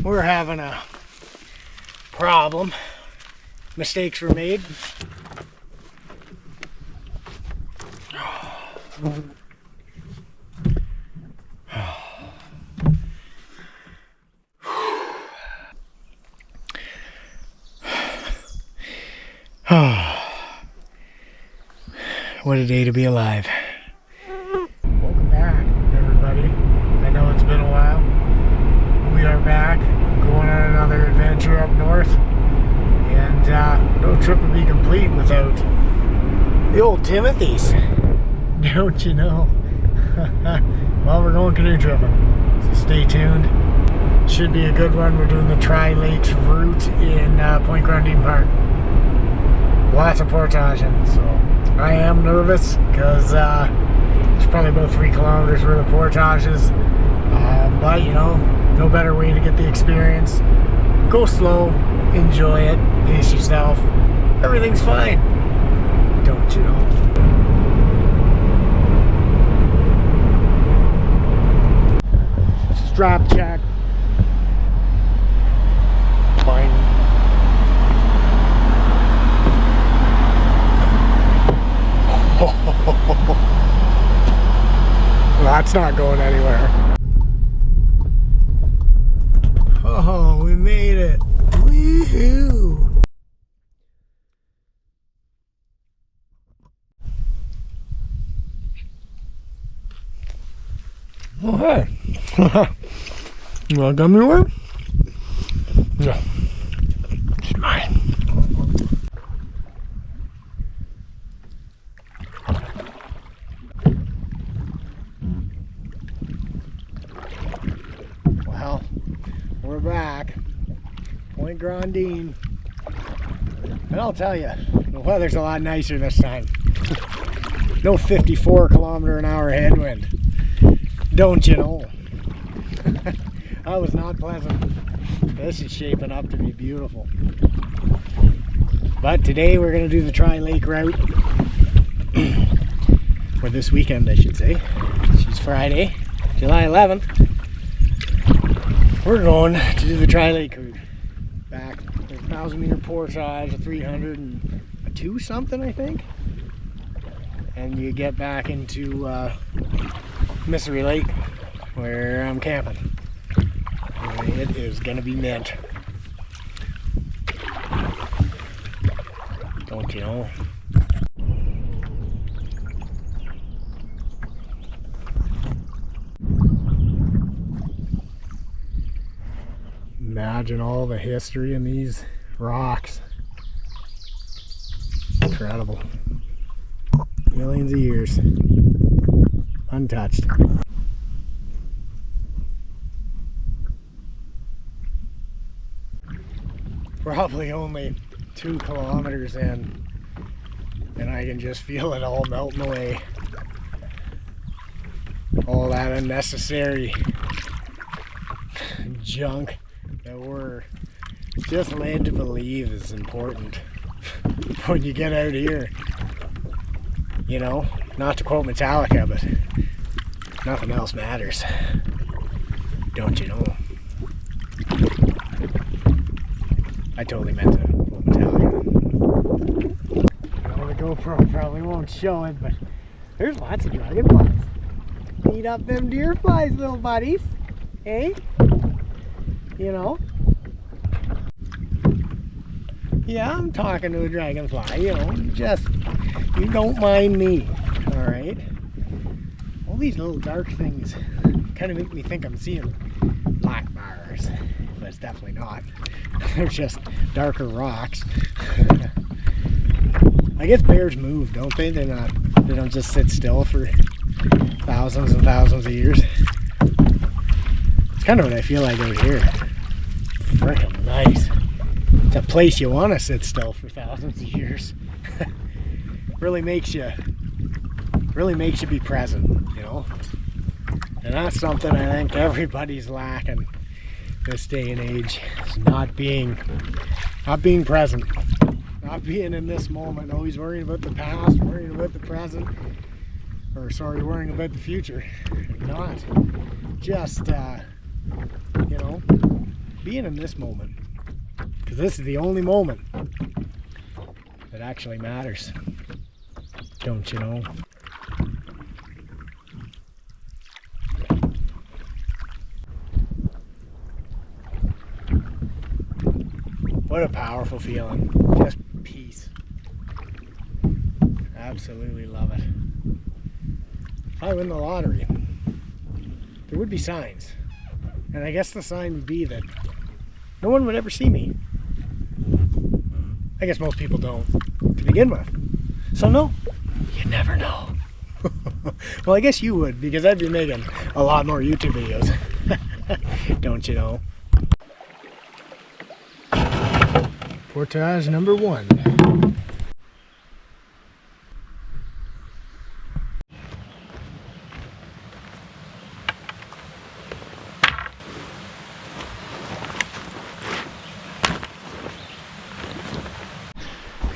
we're having a problem. Mistakes were made. What a day to be alive. Welcome back, everybody. I know it's been a while. We are back, going on another adventure up north. And no trip would be complete without the old Timothy's. Don't you know? Well, we're going canoe tripping, so stay tuned. Should be a good one. We're doing the Tri-Lakes route in Point Grandine Park. Lots of portaging, so I am nervous because it's probably about 3 kilometers worth of portages. But you know, no better way to get the experience. Go slow, enjoy it, pace yourself. Everything's fine. Don't you know? Strap check. Fine. Well, that's not going anywhere. Oh, we made it. Woohoo! Oh, hey. You want to come anywhere? No. It's mine. Well, we're back. Point Grandine. And I'll tell you, the weather's a lot nicer this time. No 54-kilometer-an-hour headwind. Don't you know? That was not pleasant. This is shaping up to be beautiful. But today we're going to do the Tri-Lake route. Or this weekend, I should say. It's Friday, July 11th. We're going to do the Tri-Lake route. Back, there's a 1,000-meter portage, a 302 something, I think. And you get back into Mystery Lake, where I'm camping. And it is gonna be mint. Don't you know? Imagine all the history in these rocks. Incredible. Millions of years. Untouched. Probably only 2 kilometers in, and I can just feel it all melting away. All that unnecessary junk that we're just led to believe is important when you get out here. You know, not to quote Metallica, but nothing else matters. Don't you know? I totally meant to quote Metallica. Well, the GoPro probably won't show it, but there's lots of dragonflies. Eat up them deer flies, little buddies. Hey? You know? Yeah, I'm talking to a dragonfly, you know, just, you don't mind me, alright? All these little dark things kind of make me think I'm seeing black bars, but it's definitely not. They're just darker rocks. I guess bears move, don't they? They don't just sit still for thousands and thousands of years. It's kind of what I feel like out here. Freaking nice. It's a place you want to sit still for thousands of years. really makes you be present, you know. And that's something I think everybody's lacking this day and age, is not being present, not being in this moment, always worrying about the past, worrying about the present, or sorry, worrying about the future, not just you know, being in this moment, because this is the only moment that actually matters. Don't you know? What a powerful feeling. Just peace. Absolutely love it. If I win the lottery, there would be signs. And I guess the sign would be that no one would ever see me. I guess most people don't to begin with. So no, you never know. Well, I guess you would, because I'd be making a lot more YouTube videos. Don't you know? Portage number 1.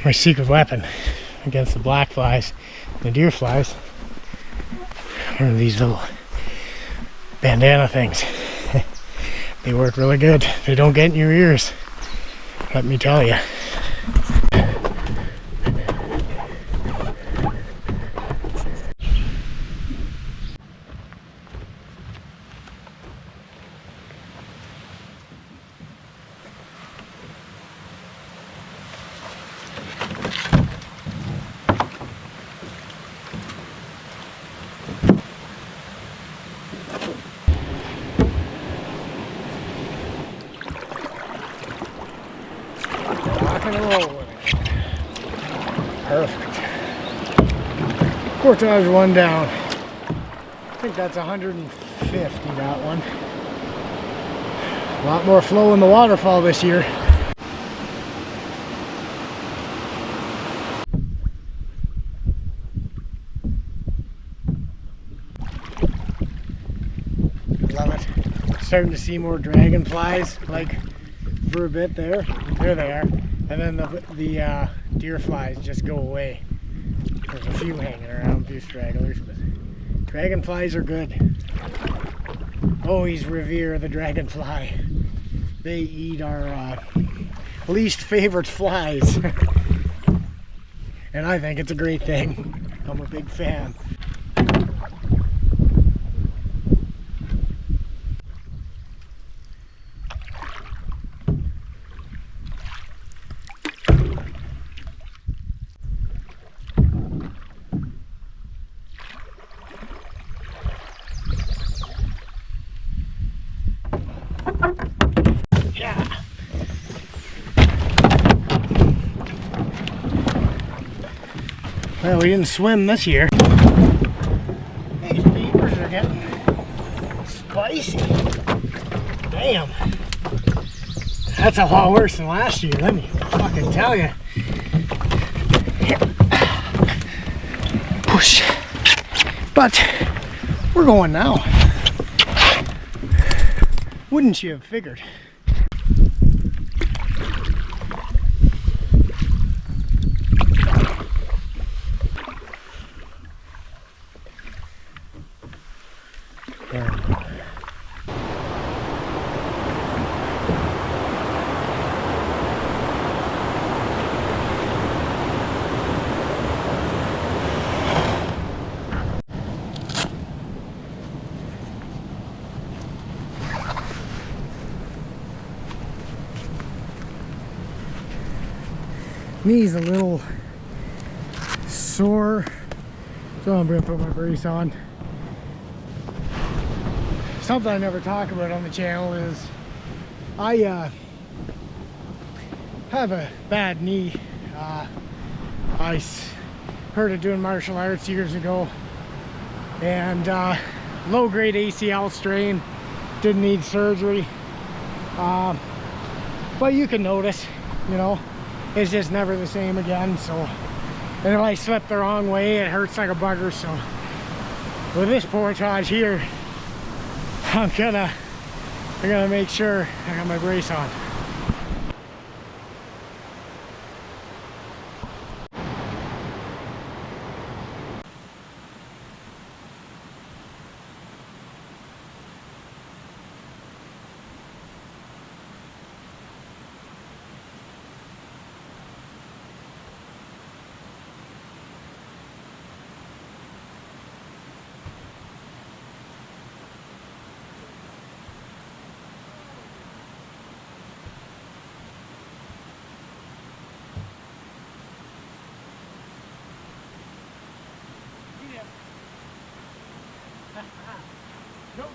My secret weapon against the black flies and the deer flies are these little bandana things. They work really good. They don't get in your ears, let me tell you. Rock and roll with it. Perfect. Portage 1 down. I think that's 150, that one. A lot more flow in the waterfall this year. Love it. Starting to see more dragonflies, like for a bit there. There they are. And then the deer flies just go away. There's a few hanging around, a few stragglers, but dragonflies are good. Always revere the dragonfly. They eat our least favorite flies. And I think it's a great thing. I'm a big fan. Well, we didn't swim this year. These beavers are getting spicy. Damn. That's a lot worse than last year, let me fucking tell you. Push. But we're going now. Wouldn't you have figured? Knee's a little sore, so I'm gonna put my brace on. Something I never talk about on the channel is I have a bad knee. I heard of doing martial arts years ago, and low-grade ACL strain, didn't need surgery, but you can notice, you know, it's just never the same again. So, and if I slip the wrong way, it hurts like a bugger. So with this portage here, I'm gonna make sure I got my brace on.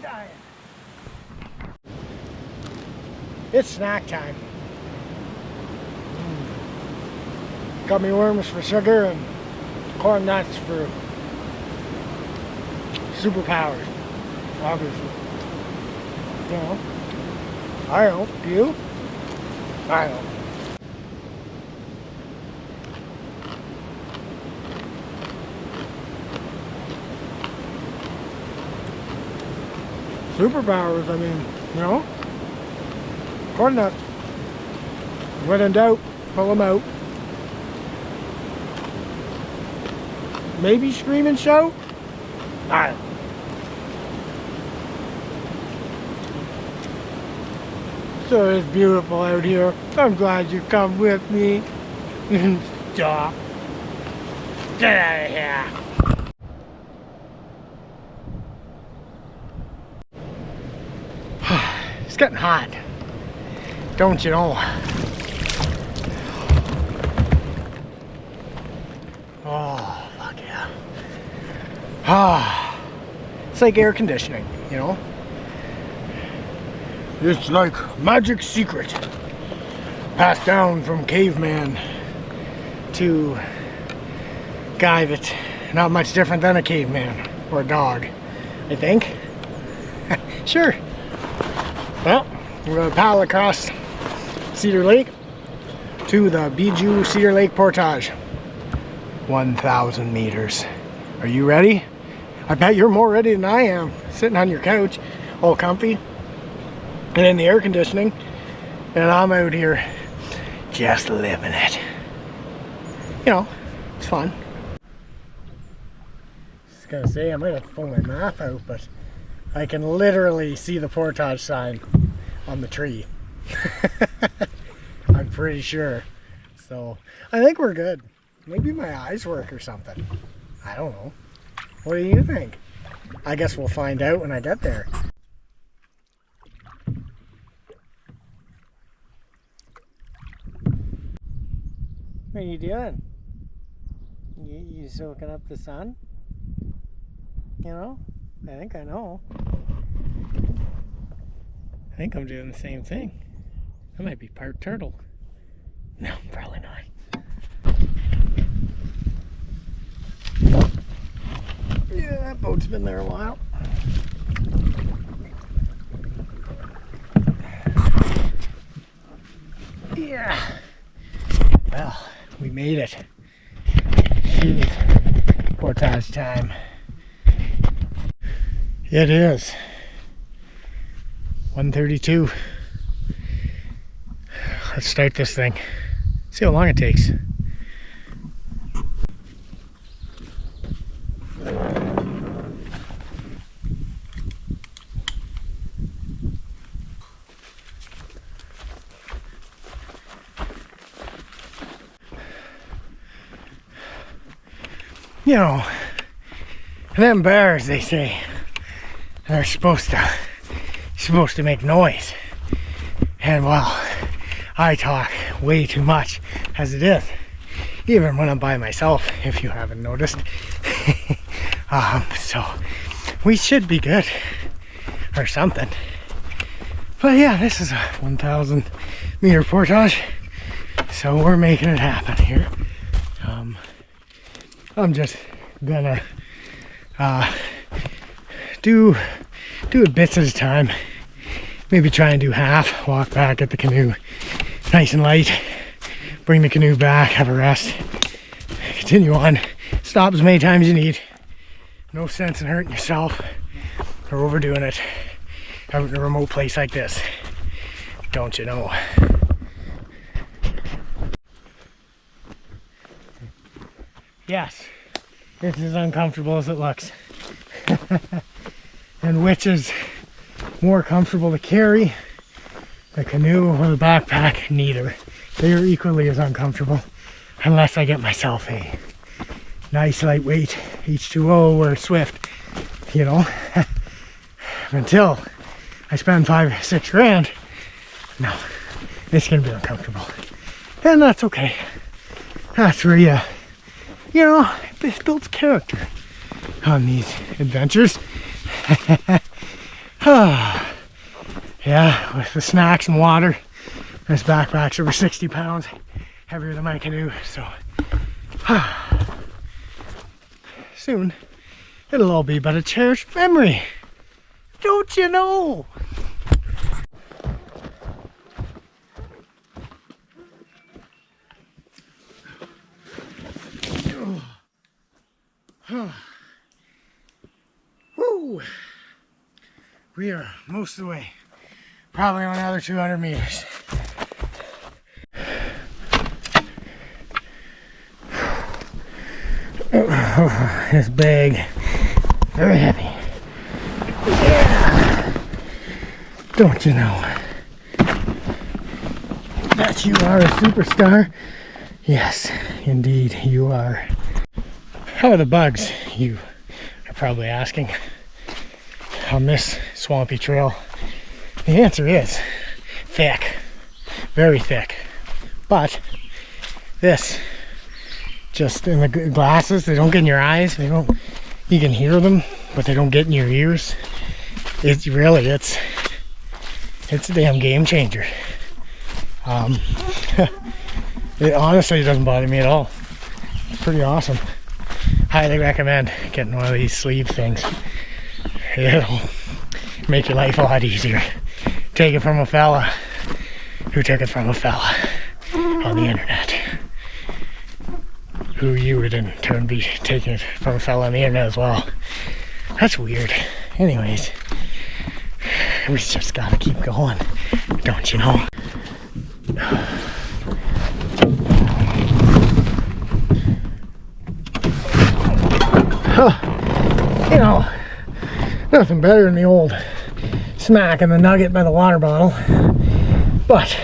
dying. It's snack time. Gummy worms for sugar and corn nuts for superpowers, obviously. You know, I don't. Do you? I don't. Superpowers, I mean, you know, corn nuts. When in doubt, pull them out. Maybe scream and shout? I don't know. So it's beautiful out here. I'm glad you come with me. Stop. Get out of here. It's getting hot. Don't you know? Oh, fuck yeah. Ah, it's like air conditioning, you know? It's like magic secret passed down from caveman to guy that's not much different than a caveman or a dog, I think. Sure. Well, we're gonna paddle across Cedar Lake to the Bijou Cedar Lake Portage. 1,000 meters. Are you ready? I bet you're more ready than I am, sitting on your couch, all comfy, and in the air conditioning, and I'm out here just living it. You know, it's fun. Just gonna say, I might have to pull my map out, but I can literally see the portage sign on the tree. I'm pretty sure. So, I think we're good. Maybe my eyes work or something. I don't know. What do you think? I guess we'll find out when I get there. What are you doing? You soaking up the sun? You know? I think I know. I think I'm doing the same thing. I might be part turtle. No, probably not. Yeah, that boat's been there a while. Yeah. Well, we made it. Jeez. Portage time. It is 1:32. Let's start this thing. See how long it takes. You know, them bears, they say, they're supposed to make noise. And well, I talk way too much as it is, even when I'm by myself, if you haven't noticed. So we should be good or something. But yeah, this is a 1,000 meter portage, so we're making it happen here. I'm just gonna do it bits at a time. Maybe try and do half, walk back at the canoe nice and light, bring the canoe back, have a rest, continue on, stop as many times as you need. No sense in hurting yourself or overdoing it out in a remote place like this, don't you know? Yes, it's as uncomfortable as it looks. And which is more comfortable to carry, the canoe or the backpack? Neither. They are equally as uncomfortable, unless I get myself a nice lightweight H2O or Swift, you know. Until I spend $5 or $6 grand, no, it's gonna be uncomfortable, and that's okay. That's where you know, this builds character on these adventures. Yeah, with the snacks and water. This backpack's over 60 pounds, heavier than my canoe, so soon it'll all be but a cherished memory. Don't you know? Woo! We are most of the way. Probably another 200 meters. This bag, very heavy. Yeah. Don't you know that you are a superstar? Yes, indeed you are. How are the bugs, you are probably asking, on this swampy trail? The answer is thick, very thick. But this, just in the glasses, they don't get in your eyes. They don't. You can hear them, but they don't get in your ears. It's really, it's a damn game changer. It honestly doesn't bother me at all. It's pretty awesome. Highly recommend getting one of these sleeve things. It'll make your life a lot easier. Take it from a fella who took it from a fella on the internet, who you would in turn be taking it from a fella on the internet as well. That's weird. Anyways, we just gotta keep going, don't you know? You know, nothing better than the old smack and the nugget by the water bottle, but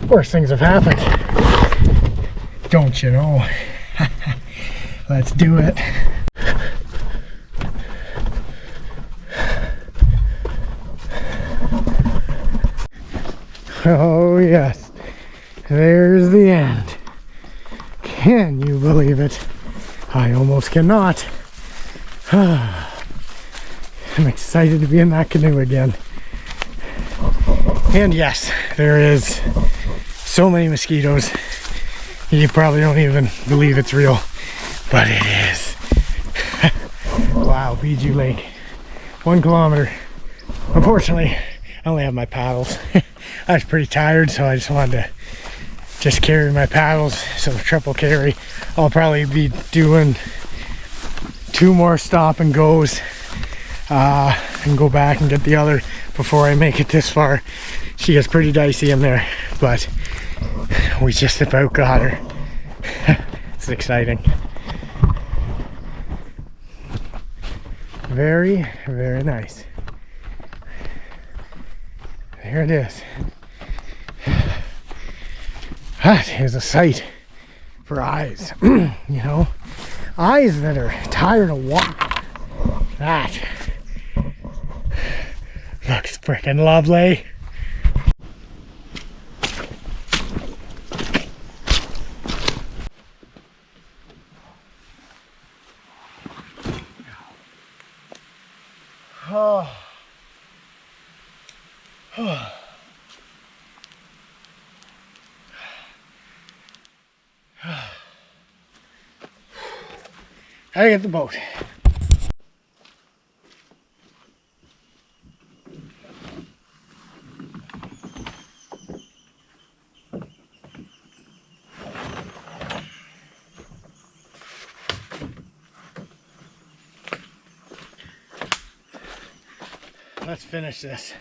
worse things have happened, don't you know? Let's do it. Oh yes, there's the end. Can you believe it? I almost cannot. I'm excited to be in that canoe again. And yes, there is so many mosquitoes. You probably don't even believe it's real, but it is. Wow, Biju Lake, 1 kilometer. Unfortunately, I only have my paddles. I was pretty tired, so I just wanted to just carry my paddles. So triple carry. I'll probably be doing 2 more stop and goes and go back and get the other before I make it this far. She gets pretty dicey in there, but we just about got her. It's exciting. Very, very nice. There it is. That is a sight for eyes. You know, eyes that are tired of walking. That looks freaking lovely. Oh. Oh. I get the boat. Let's finish this.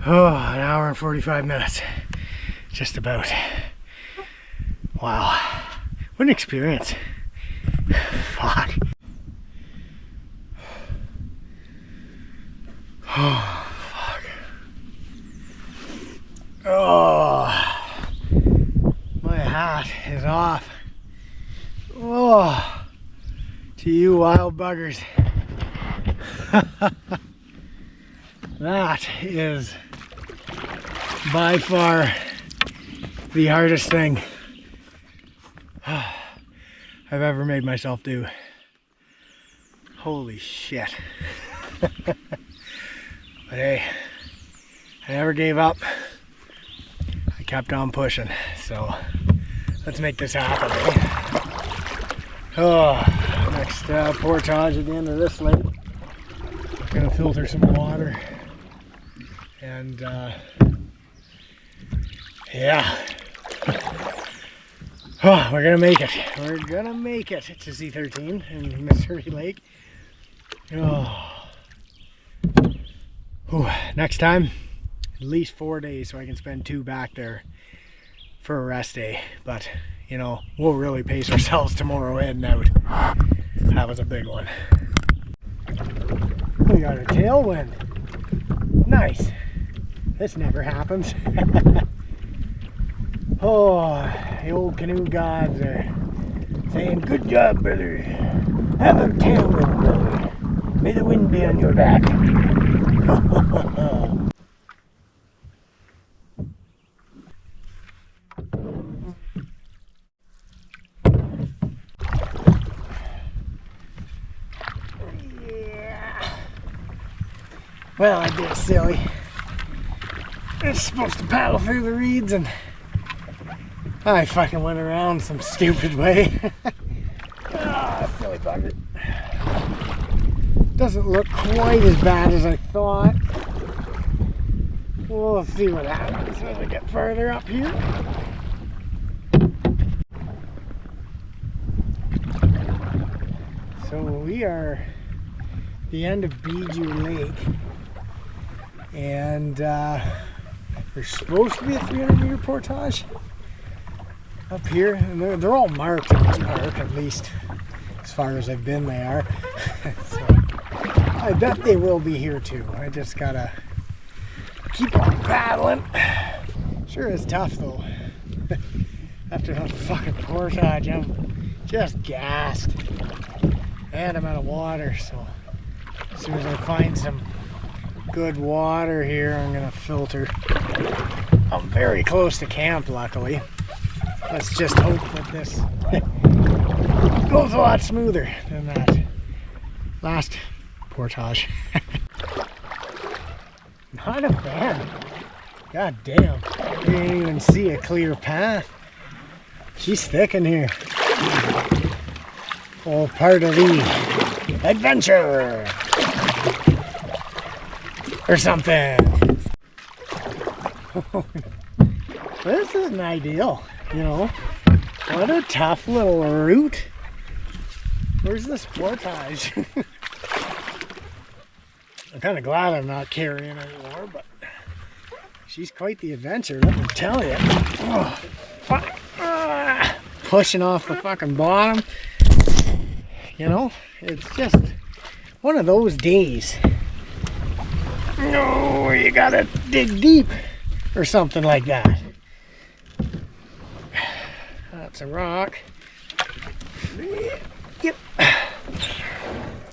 Oh, an hour and 45 minutes. just about. Wow, what an experience. Fuck. Oh, fuck. Oh, my hat is off. Oh, to you wild buggers. That is by far the hardest thing I've ever made myself do. Holy shit. But hey, I never gave up. I kept on pushing. So let's make this happen. Eh? Oh, next portage at the end of this lake. Gonna filter some water. And yeah. Oh, we're gonna make it. We're gonna make it to C13 in Missouri Lake. Oh. Whew. Next time, at least 4 days so I can spend 2 back there for a rest day. But, you know, we'll really pace ourselves tomorrow heading out. That was a big one. We got a tailwind. Nice. This never happens. Oh, the old canoe gods are saying, good job, brother. Have a tailwind, brother. May the wind be on your back. Yeah. Well, I did silly. I was supposed to paddle through the reeds and I fucking went around some stupid way. Ah, silly bugger. Doesn't look quite as bad as I thought. We'll see what happens as we get further up here. So we are at the end of Bijou Lake, and there's supposed to be a 300-meter portage up here, and they're all marked in this park, at least as far as I've been they are. So I bet they will be here too. I just gotta keep on paddling. Sure is tough though. After that fucking portage, I'm just gassed. And I'm out of water, so as soon as I find some good water here, I'm gonna filter. I'm very close to camp, luckily. Let's just hope that this goes a lot smoother than that last portage. Not a fan. God damn. You didn't even see a clear path. She's thick in here. All part of the adventure. Or something. This isn't ideal, you know. What a tough little route. Where's this portage? I'm kind of glad I'm not carrying anymore, but she's quite the adventure, let me tell you. Oh, fuck. Pushing off the fucking bottom. You know, it's just one of those days. No, you gotta dig deep or something like that. That's a rock. Yep.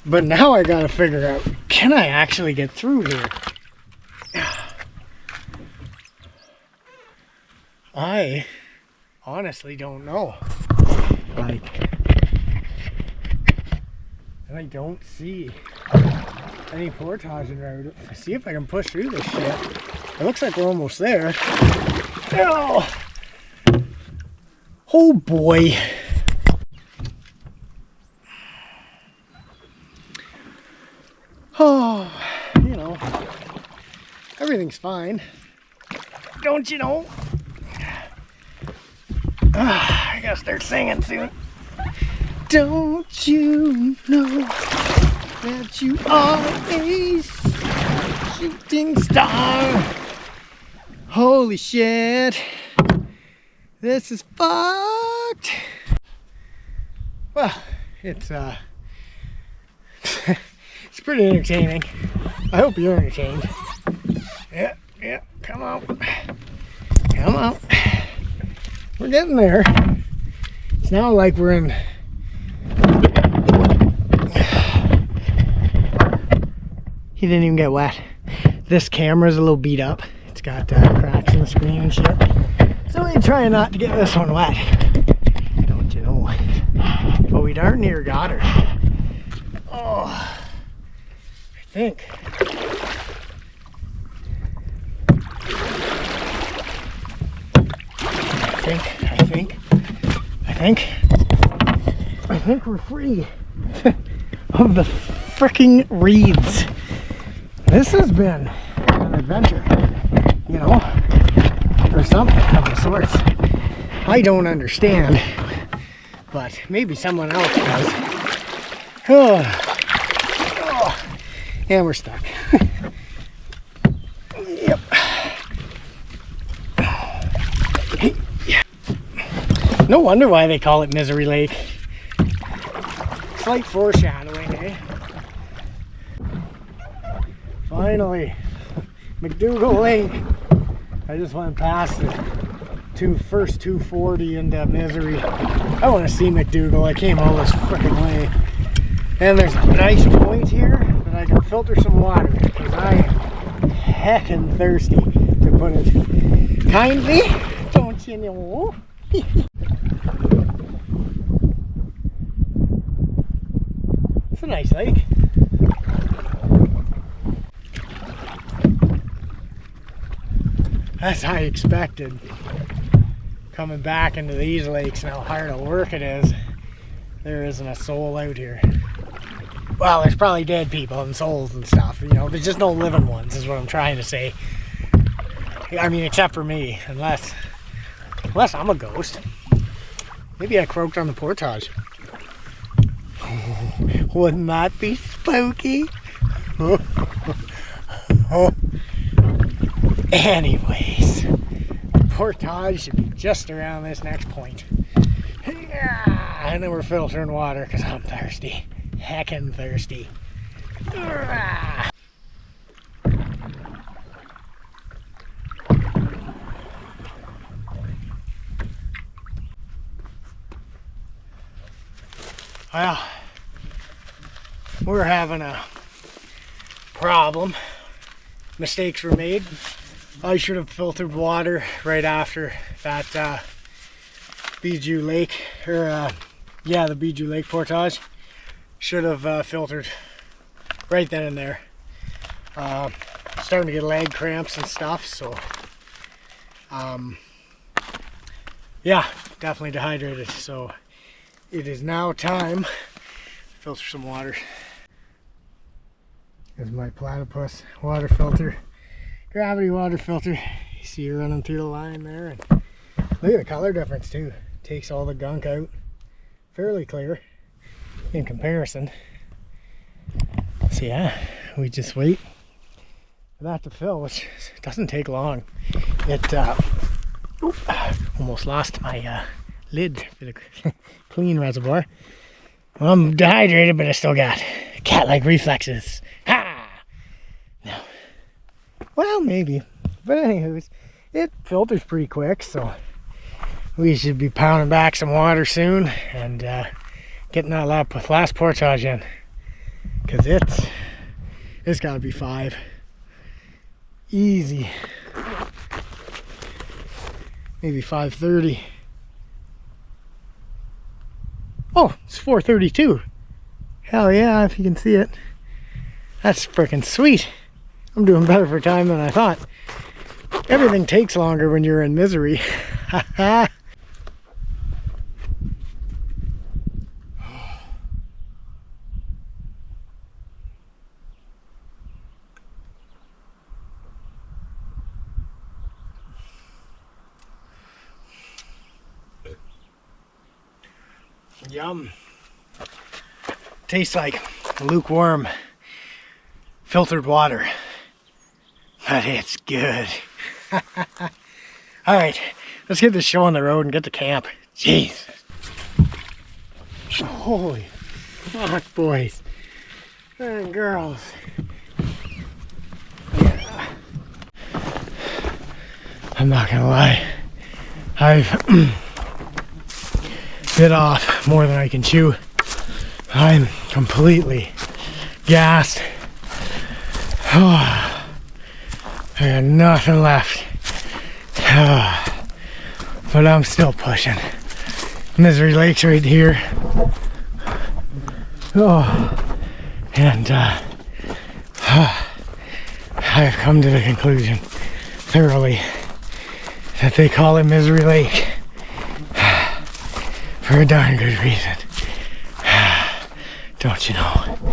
But now I gotta figure out, can I actually get through here? I honestly don't know. Like, I don't see any portaging route. See if I can push through this shit. It looks like we're almost there. Oh, oh boy. Oh, you know, everything's fine. Don't you know? I gotta start singing soon. Don't you know that you are a shooting star? Holy shit. This is fucked. Well, it's it's pretty entertaining. I hope you're entertained. Yeah, come on. Come on. We're getting there. It's now like we're in... He didn't even get wet. This camera's a little beat up. It's got cracks in the screen and shit. So we're trying not to get this one wet. Don't you know? But we darn near got her. Oh, I think. I think we're free of the fricking reeds. This has been an adventure, you know, or something of the sorts. I don't understand, but maybe someone else does. And we're stuck. Yep. No wonder why they call it Misery Lake. Slight foreshadowing, eh? Finally, McDougall Lake. I just went past the first 240 into Misery. I want to see McDougall. I came all this freaking way. And there's a nice point here that I can filter some water because I am heckin' thirsty, to put it kindly. Don't you know? It's a nice lake. As I expected, coming back into these lakes and how hard of work it is, there isn't a soul out here. Well, there's probably dead people and souls and stuff, you know, there's just no living ones is what I'm trying to say. I mean, except for me, unless I'm a ghost. Maybe I croaked on the portage. Wouldn't that be spooky? Anyways, the portage should be just around this next point. And then we're filtering water because I'm thirsty. Heckin' thirsty. Well, we're having a problem. Mistakes were made. I should have filtered water right after that Bijou Lake, or the Bijou Lake portage. Should have filtered right then and there. Starting to get leg cramps and stuff, so yeah, definitely dehydrated. So it is now time to filter some water. Here's my platypus water filter, gravity water filter. You see it running through the line there, and look at the color difference too. Takes all the gunk out. Fairly clear in comparison. So yeah, we just wait for that to fill, which doesn't take long. It almost lost my lid for the clean reservoir. Well, I'm dehydrated, but I still got cat-like reflexes. Ha! No. Well, maybe. But anyways, it filters pretty quick, so we should be pounding back some water soon and getting that last portage in. Because it's got to be 5. Easy. Maybe 5:30. Oh, it's 4:32. Hell yeah, if you can see it. That's freaking sweet. I'm doing better for time than I thought. Everything takes longer when you're in misery. Yum. Tastes like lukewarm filtered water, but it's good. All right, Let's get this show on the road and get to camp. Jeez. Holy fuck, boys and girls. Yeah. I'm not gonna lie. I've bit off more than I can chew. I'm completely gassed. Oh, I got nothing left. Oh, but I'm still pushing. Misery Lake's right here. Oh, and I've come to the conclusion thoroughly that they call it Misery Lake for a darn good reason. Don't you know?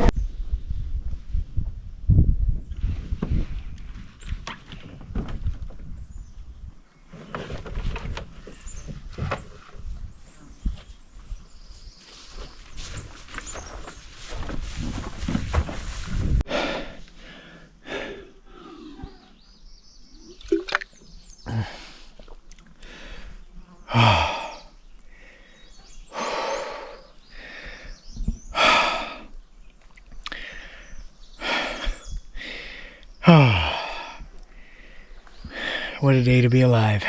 What a day to be alive.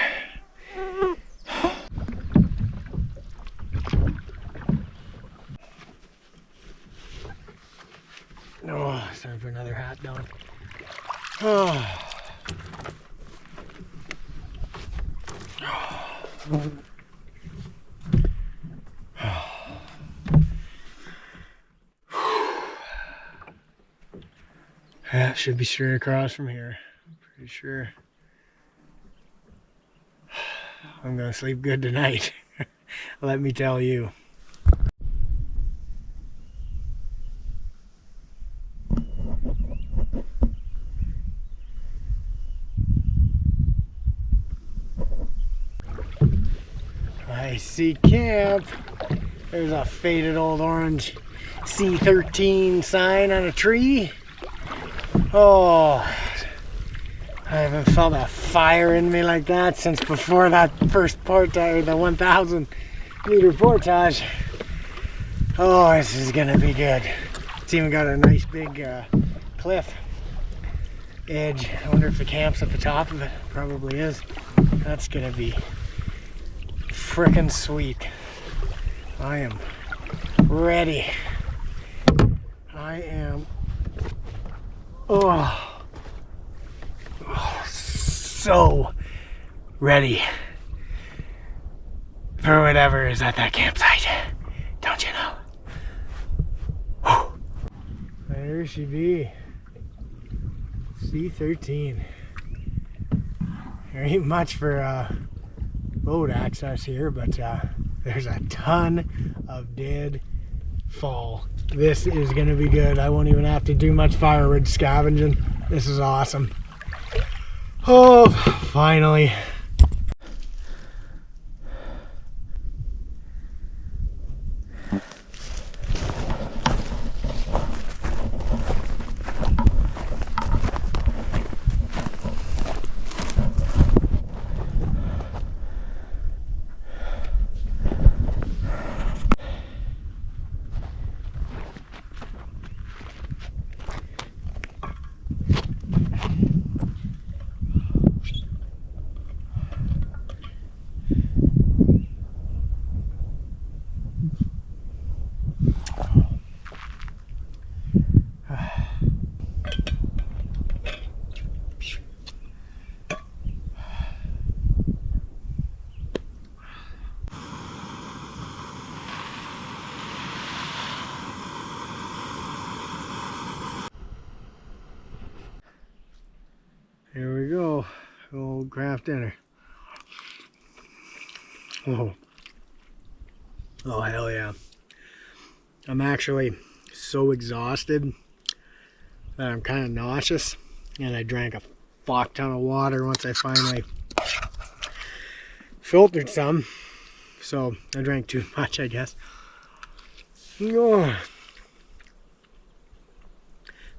Oh, it's time for another hat down. Oh. That should be straight across from here. Pretty sure. I'm gonna sleep good tonight. Let me tell you. I see camp. There's a faded old orange C13 sign on a tree. Oh, I haven't felt a fire in me like that since before that first portage, the 1,000 meter portage. Oh, this is gonna be good. It's even got a nice big cliff edge. I wonder if the camp's at the top of it. Probably is. That's gonna be frickin' sweet. I am ready. I am so ready for whatever is at that campsite. Don't you know? Whew. There she be. C13. There ain't much for boat access here, but there's a ton of dead fall. This is gonna be good. I won't even have to do much firewood scavenging. This is awesome. Oh, finally. Here we go, old craft dinner. Oh hell yeah. I'm actually so exhausted that I'm kind of nauseous, and I drank a fuck ton of water once I finally filtered some, so I drank too much, I guess. Oh.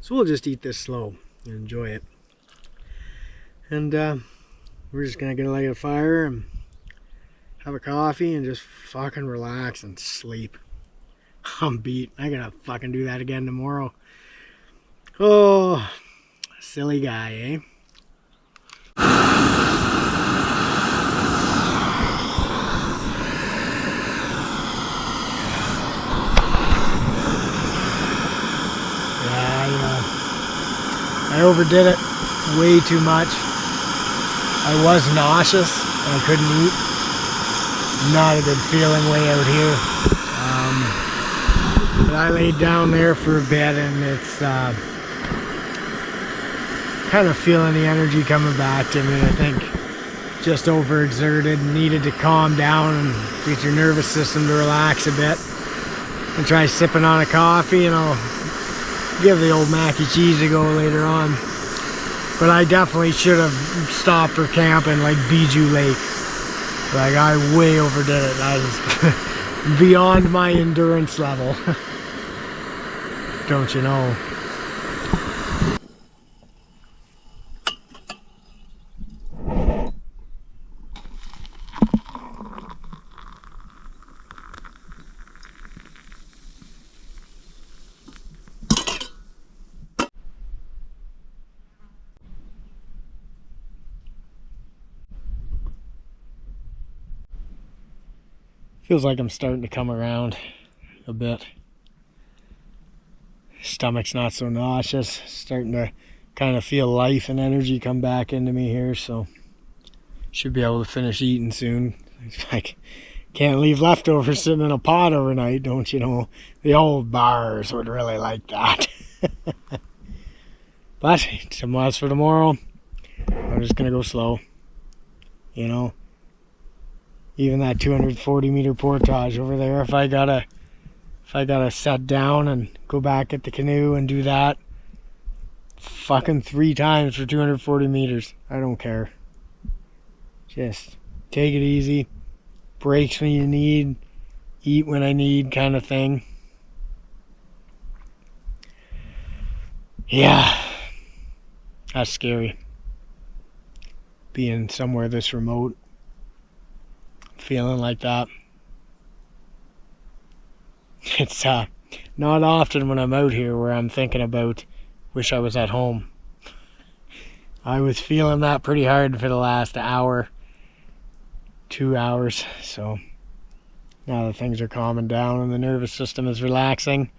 So we'll just eat this slow and enjoy it. And we're just gonna get a light of fire and have a coffee, and just fucking relax and sleep. I'm beat. I gotta fucking do that again tomorrow. Oh, silly guy, eh? Yeah, you know, I overdid it way too much. I was nauseous. I couldn't eat. Not a good feeling way out here. But I laid down there for a bit, and it's kind of feeling the energy coming back to me. I think just overexerted and needed to calm down and get your nervous system to relax a bit. And try sipping on a coffee, and I'll give the old mac and cheese a go later on. But I definitely should have stopped for camping like Bijou Lake. Like, I way overdid it. That is beyond my endurance level. Don't you know? Feels like I'm starting to come around a bit. Stomach's not so nauseous. Starting to kind of feel life and energy come back into me here, so should be able to finish eating soon. Like, can't leave leftovers sitting in a pot overnight, don't you know? The old bars would really like that. But as for tomorrow, I'm just gonna go slow, you know. Even that 240 meter portage over there, if I gotta set down and go back at the canoe and do that fucking 3 times for 240 meters, I don't care. Just take it easy, breaks when you need, eat when I need, kind of thing. Yeah, that's scary, being somewhere this remote, feeling like that. It's not often when I'm out here where I'm thinking about, wish I was at home. I was feeling that pretty hard for the last hour, 2 hours. So now that things are calming down and the nervous system is relaxing,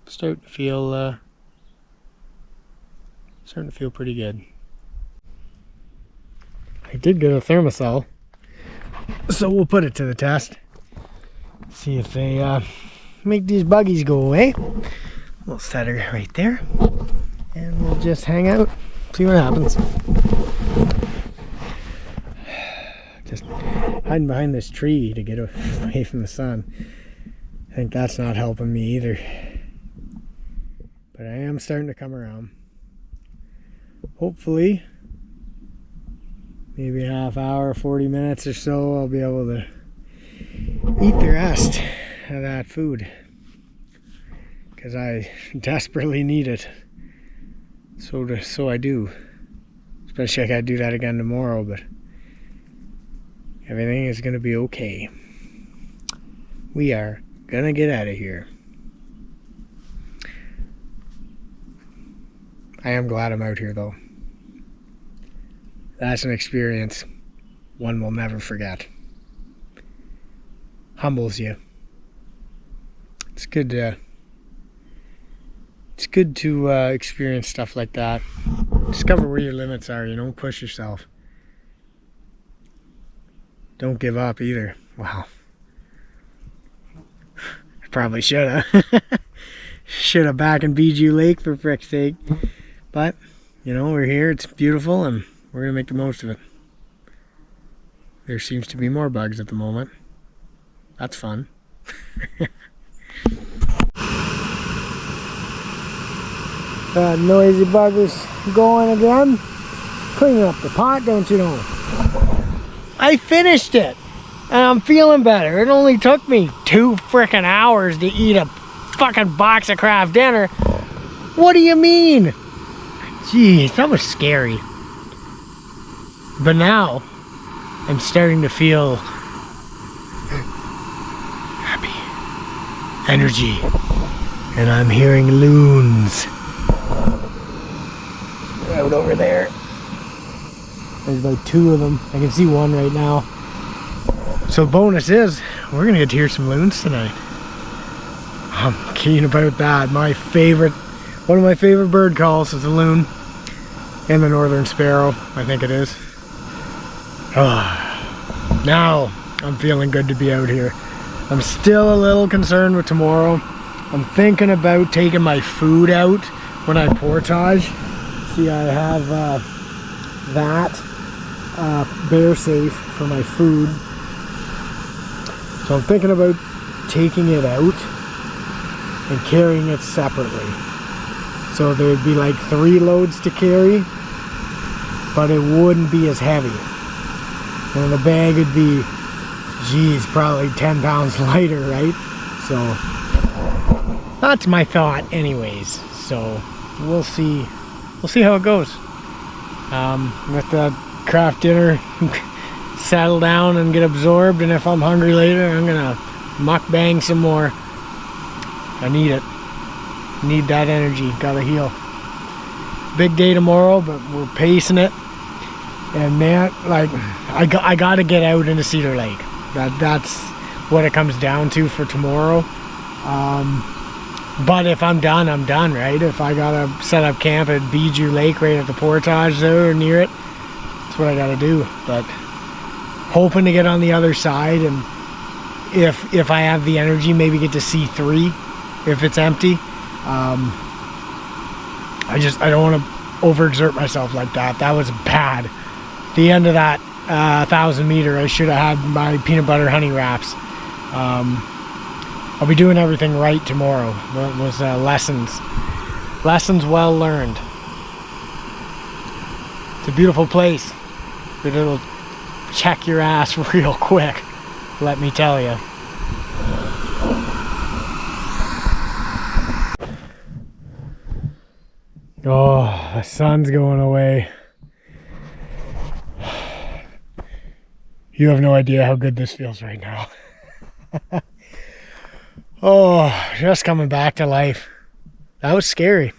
starting to feel pretty good. I did get a thermosol, so we'll put it to the test. See if they make these buggies go away. We'll set her right there, and we'll just hang out, see what happens. Just hiding behind this tree to get away from the sun. I think that's not helping me either. But I am starting to come around. Hopefully, maybe a half hour, 40 minutes or so, I'll be able to eat the rest of that food, because I desperately need it. So I do. Especially I gotta do that again tomorrow, but everything is gonna be okay. We are gonna get out of here. I am glad I'm out here though. That's an experience one will never forget. Humbles you. It's good to experience stuff like that. Discover where your limits are, you know, push yourself. Don't give up either. Wow. I probably should have. Should have back in Bijou Lake, for frick's sake. But, you know, we're here, it's beautiful, and we're going to make the most of it. There seems to be more bugs at the moment. That's fun. Noisy buggers going again. Cleaning up the pot, don't you know? I finished it, and I'm feeling better. It only took me 2 frickin' hours to eat a fucking box of Kraft dinner. What do you mean? Geez, that was scary. But now, I'm starting to feel happy. Energy. And I'm hearing loons. They're out over there. There's like 2 of them. I can see one right now. So the bonus is, we're gonna get to hear some loons tonight. I'm keen about that. One of my favorite bird calls is a loon. And the northern sparrow, I think it is. Oh, now I'm feeling good to be out here. I'm still a little concerned with tomorrow. I'm thinking about taking my food out when I portage. See, I have that bear safe for my food. So I'm thinking about taking it out and carrying it separately. So there'd be like 3 loads to carry, but it wouldn't be as heavy. And the bag would be, geez, probably 10 pounds lighter, right? So that's my thought anyways. So we'll see how it goes. Let the craft dinner settle down and get absorbed, and if I'm hungry later, I'm gonna mukbang some more. I need it. Need that energy. Gotta heal. Big day tomorrow, but we're pacing it. And man, like, I gotta get out into Cedar Lake. That's what it comes down to for tomorrow. But if I'm done, I'm done, right? If I gotta set up camp at Bijou Lake right at the portage there or near it, that's what I gotta do. But hoping to get on the other side, and if I have the energy, maybe get to C3 if it's empty. I don't want to overexert myself like that. That was bad. The end of that 1,000 meter, I should have had my peanut butter honey wraps. I'll be doing everything right tomorrow. That was lessons well learned. It's a beautiful place, but it'll check your ass real quick, let me tell you. Oh, the sun's going away. You have no idea how good this feels right now. Oh, just coming back to life. That was scary.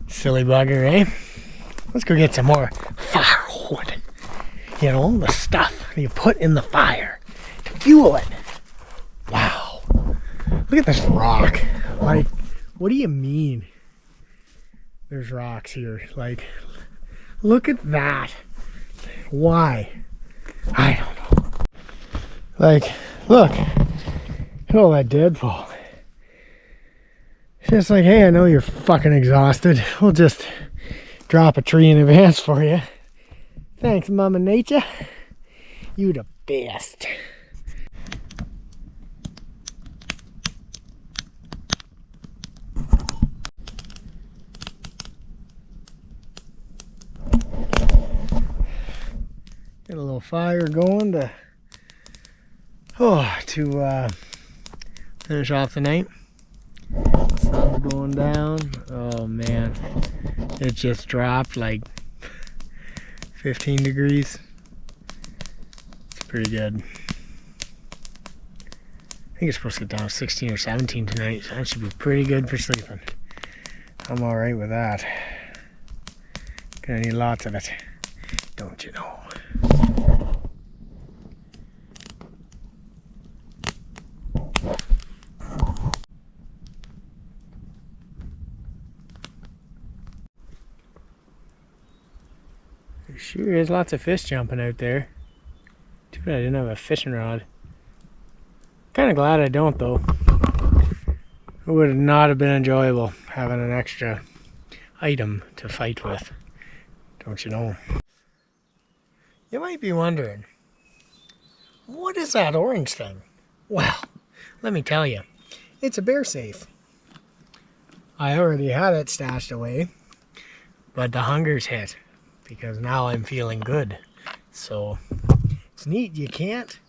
Silly bugger, eh? Let's go get some more firewood. You know, the stuff you put in the fire to fuel it. Wow. Look at this rock. Like, what do you mean there's rocks here? Like, look at that. Why? I don't know. Like, look. Look at all that deadfall. It's just like, hey, I know you're fucking exhausted. We'll just drop a tree in advance for you. Thanks, Mama Nature. You the best. Get a little fire going to finish off the night. Sun's going down. Oh man, it just dropped like 15 degrees. It's pretty good. I think it's supposed to get down to 16 or 17 tonight, so that should be pretty good for sleeping. I'm alright with that. Gonna need lots of it, don't you know? There sure is lots of fish jumping out there. Too bad I didn't have a fishing rod. Kind of glad I don't though. It would not have been enjoyable having an extra item to fight with. Don't you know? You might be wondering, what is that orange thing? Well, let me tell you, it's a bear safe. I already had it stashed away, but the hunger's hit because now I'm feeling good. So it's neat. You can't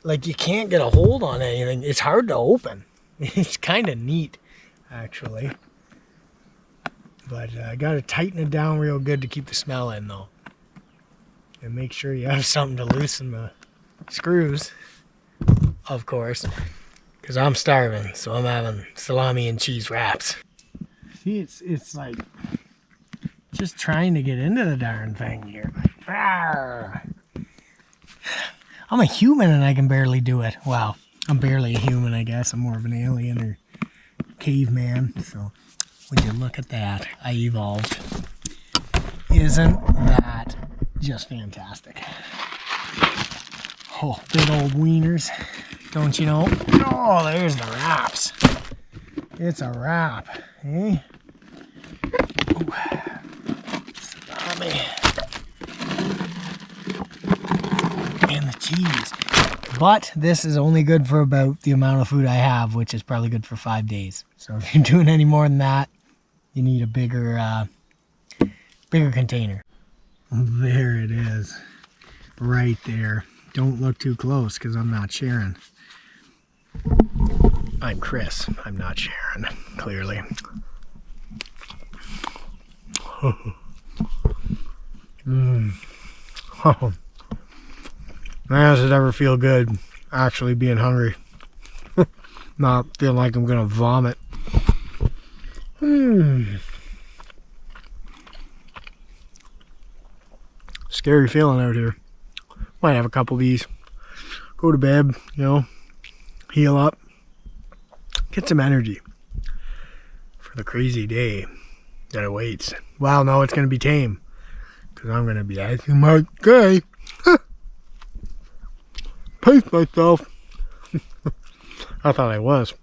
get a hold on anything. It's hard to open. It's kind of neat, actually. But I got to tighten it down real good to keep the smell in though. And make sure you have something to loosen the screws, of course, because I'm starving, so I'm having salami and cheese wraps. See, it's like just trying to get into the darn thing here. I'm a human and I can barely do it. Well, I'm barely a human, I guess. I'm more of an alien or caveman. So, would you look at that? I evolved. Isn't that just fantastic? Oh, big old wieners. Don't you know? Oh, there's the wraps. It's a wrap, eh? Ooh. Salami. And the cheese. But this is only good for about the amount of food I have, which is probably good for 5 days. So if you're doing any more than that, you need a bigger container. There it is. Right there. Don't look too close because I'm not sharing. I'm Chris. I'm not Sharon, clearly. Man, does it ever feel good actually being hungry? Not feeling like I'm gonna vomit. Scary feeling out here. Might have a couple of these. Go to bed, you know, heal up, get some energy for the crazy day that awaits. Well, no, it's gonna be tame because I'm gonna be acting like gay. Pace myself. I thought I was.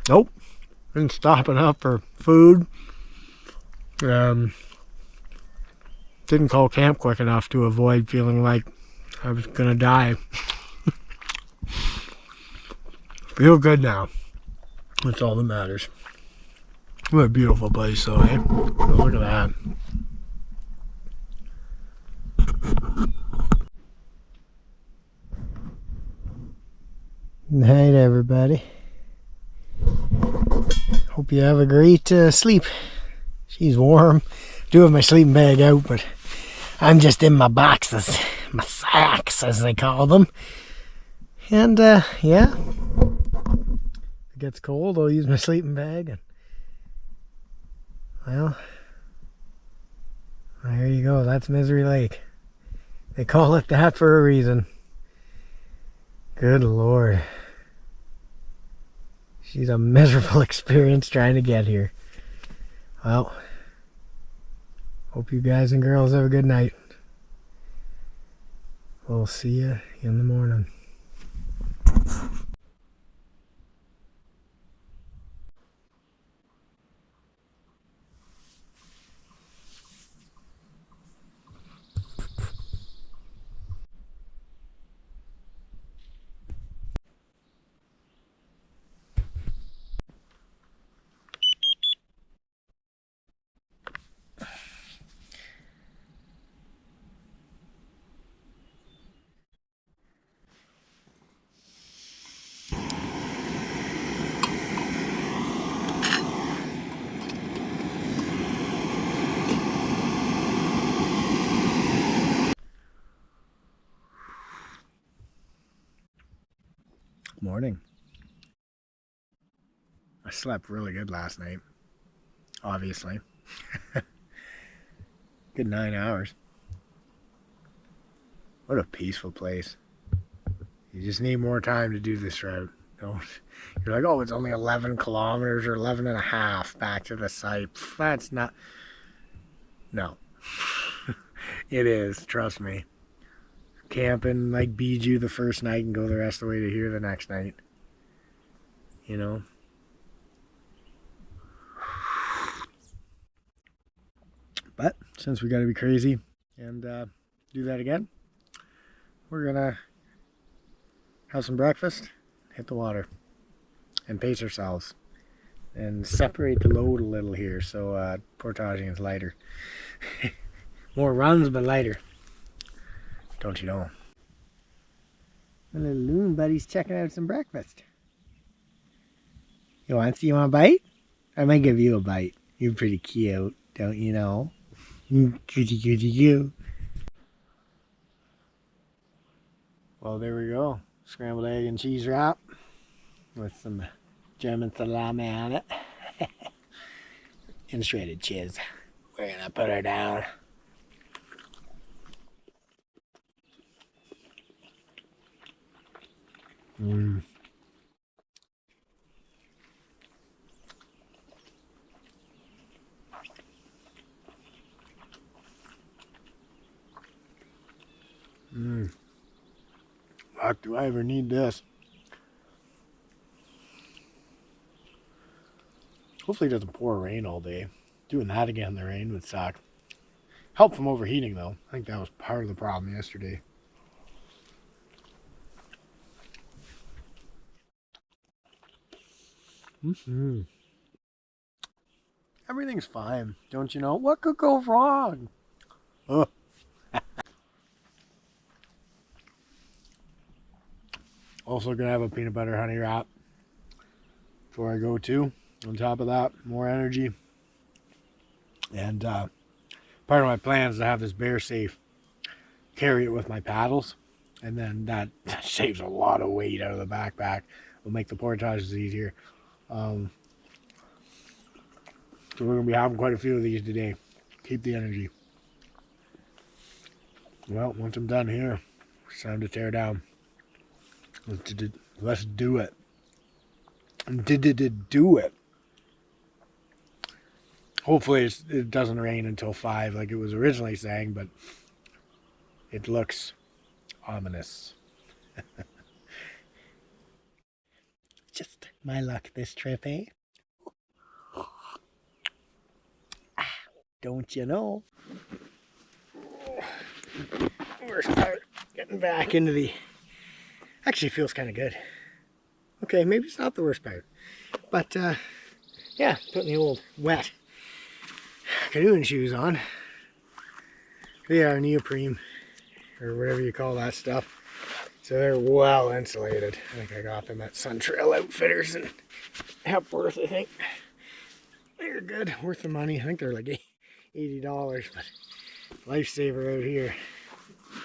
Nope. Been stopping up for food. Didn't call camp quick enough to avoid feeling like I was gonna die. Feel good now. That's all that matters. What a beautiful place though, eh? Look at that. Night, everybody. Hope you have a great sleep. She's warm. Do have my sleeping bag out, but I'm just in my boxes, my sacks as they call them. And yeah, if it gets cold, I'll use my sleeping bag. And well, there you go. That's Misery Lake. They call it that for a reason. Good Lord. She's a miserable experience trying to get here. Well, hope you guys and girls have a good night. We'll see you in the morning. Morning. I slept really good last night, obviously. Good 9 hours. What a peaceful place. You just need more time to do this route. Don't. You're like, oh, it's only 11 kilometers or 11 and a half back to the site. That's not. No. It is, trust me. Camping like Bijou the first night and go the rest of the way to here the next night. You know? But since we gotta be crazy and do that again, we're gonna have some breakfast, hit the water, and pace ourselves. And separate the load a little here so portaging is lighter. More runs but lighter. Don't you know? My little loon buddy's checking out some breakfast. You want a bite? I might give you a bite. You're pretty cute. Don't you know? Cutie cutie you. Well, there we go. Scrambled egg and cheese wrap with some German salami on it. And shredded cheese. We're gonna put her down. Mmm. Mmm. Fuck, do I ever need this? Hopefully it doesn't pour rain all day. Doing that again in the rain would suck. Help from overheating though. I think that was part of the problem yesterday. Mm-hmm. Everything's fine, don't you know? What could go wrong? Oh. Also gonna have a peanut butter honey wrap before I go too. On top of that, more energy. And part of my plan is to have this bear safe. Carry it with my paddles. And then that saves a lot of weight out of the backpack. Will make the portages easier. So we're going to be having quite a few of these today. Keep the energy. Well, once I'm done here, it's time to tear down. Let's do it. Do it. Hopefully it doesn't rain until 5 like it was originally saying, but it looks ominous. Just my luck this trip, eh? Don't you know? We're getting back into the... Actually feels kind of good. Okay, maybe it's not the worst part. But, yeah, putting the old wet canoeing shoes on. They are neoprene, or whatever you call that stuff. So they're well insulated. I think I got them at Suntrail Outfitters in Hepworth, I think. They're good, worth the money. I think they're like $80, but lifesaver out here.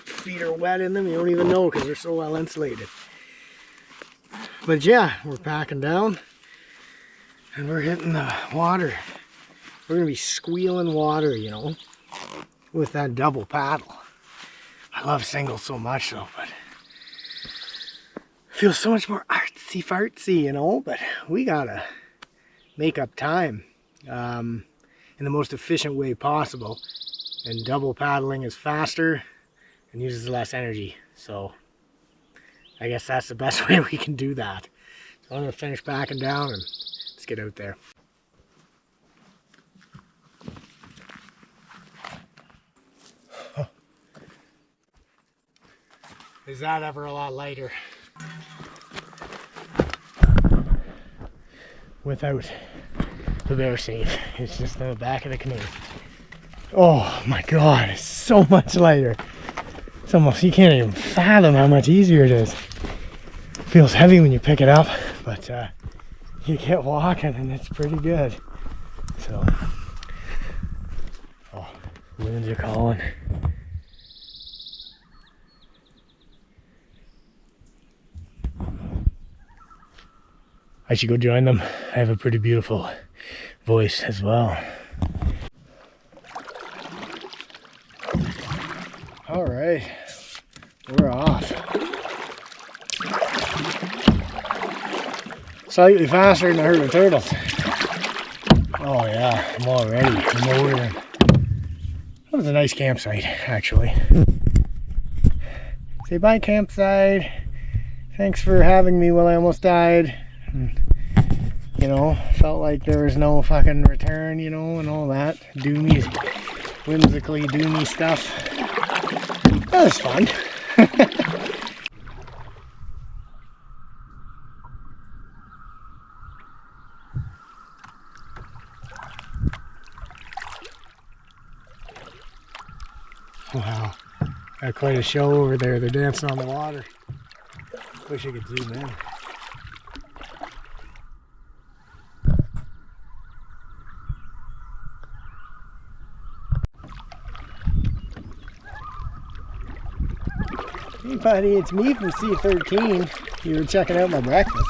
Feet are wet in them, you don't even know because they're so well insulated. But yeah, we're packing down and we're hitting the water. We're going to be squealing water, you know, with that double paddle. I love singles so much though, but it feels so much more artsy fartsy, you know, but we gotta make up time in the most efficient way possible. And double paddling is faster and uses less energy. So I guess that's the best way we can do that. So I'm gonna finish backing down and let's get out there. Is that ever a lot lighter? Without the bear safe. It's just in the back of the canoe. Oh my god, it's so much lighter. It's almost, you can't even fathom how much easier it is. It feels heavy when you pick it up, but you get walking and it's pretty good. So, oh, winds are calling. I should go join them. I have a pretty beautiful voice as well. All right, we're off. Slightly faster than I heard the turtles. Oh yeah, I'm all ready. I'm over. That was a nice campsite, actually. Say bye, campsite. Thanks for having me while I almost died. And, you know, felt like there was no fucking return, you know, and all that doomy, whimsically doomy stuff. That was fun. Wow, got quite a show over there. They're dancing on the water. Wish I could zoom in. Hey buddy, it's me from C13. You were checking out my breakfast.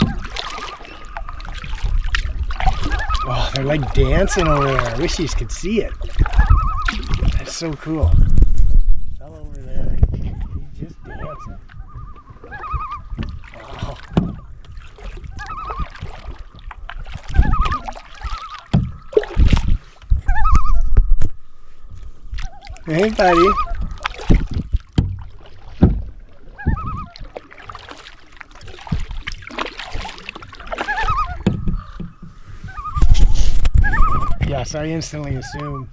Oh, they're like dancing over there. I wish you could see it. That's so cool. Fell over there. He's just dancing. Wow. Hey buddy. Yes, I instantly assume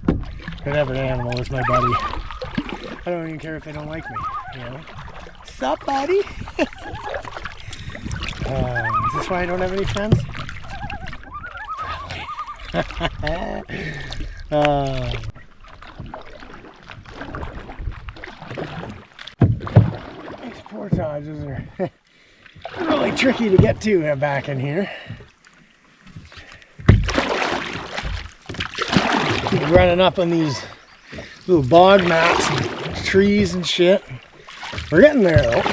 that every animal is my buddy. I don't even care if they don't like me, you know? Sup, buddy? Is this why I don't have any friends? These portages are really tricky to get to back in here. Running up on these little bog mats and trees and shit. We're getting there though.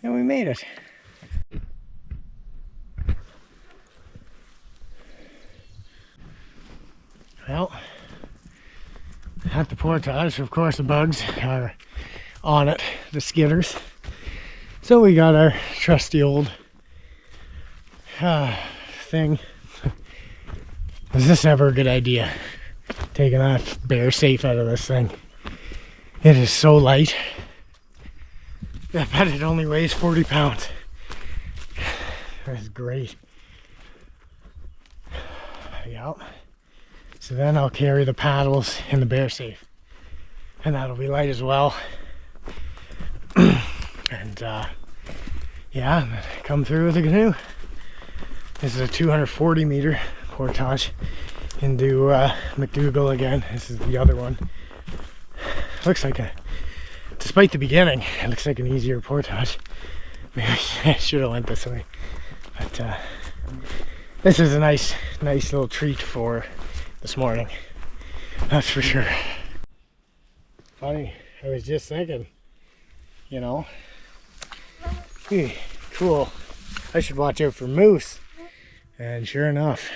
And we made it. Well, at the portage, of course, the bugs are on it, the skidders. So we got our trusty old thing. Is this ever a good idea? Taking that bear safe out of this thing. It is so light. I bet it only weighs 40 pounds. That's great. Yep. So then I'll carry the paddles in the bear safe. And that'll be light as well. And yeah, come through with the canoe. This is a 240 meter portage into McDougall again. This is the other one. Looks like despite the beginning, it looks like an easier portage. Maybe I should have went this way. But this is a nice little treat for this morning. That's for sure. Funny, I was just thinking, you know, cool. I should watch out for moose. And sure enough,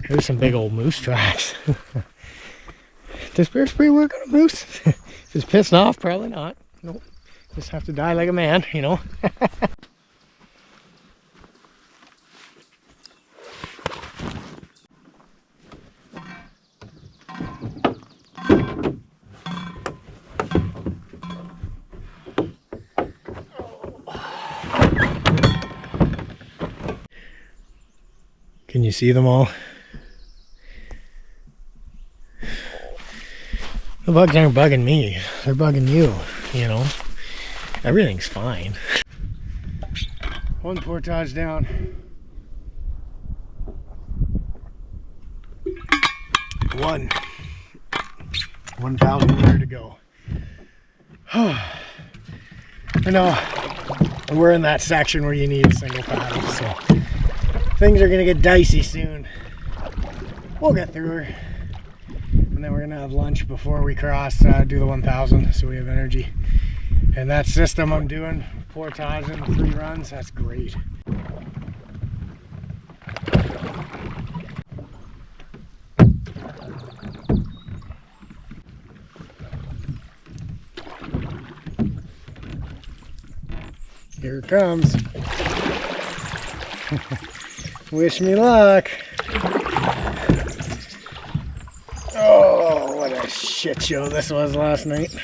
there's some big old moose tracks. Does bear spray work on a moose? If it's pissed off, probably not. Nope. Just have to die like a man, you know. Can you see them all? The bugs aren't bugging me, they're bugging you, you know. Everything's fine. One portage down. One. 1,000 more to go. I know we're in that section where you need a single paddle, so things are gonna get dicey soon. We'll get through her. And then we're gonna have lunch before we cross, do the 1,000, so we have energy. And that system I'm doing, portage in 3 runs, that's great. Here it comes. Wish me luck. Oh, what a shit show this was last night.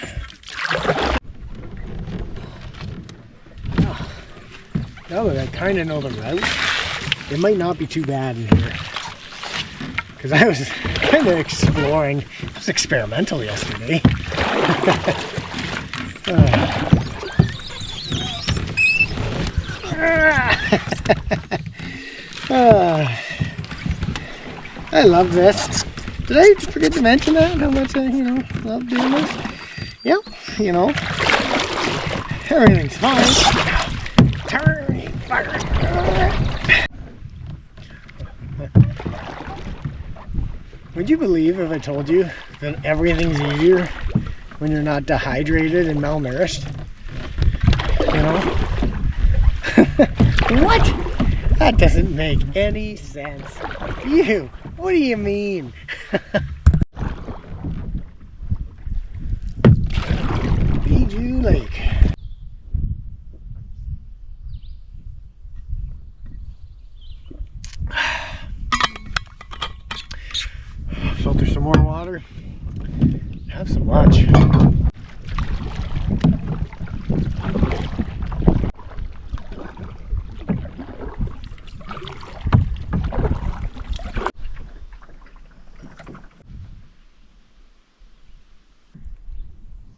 Oh, now that I kind of know the route, it might not be too bad in here. Because I was kind of exploring. It was experimental yesterday. I love this. Did I forget to mention that? How much I, love doing this? Yep, everything's fine. Turn, fire. Would you believe if I told you that everything's easier when you're not dehydrated and malnourished? You know? What? That doesn't make any sense. You, what do you mean? Bijou Lake. Filter some more water. Have some lunch.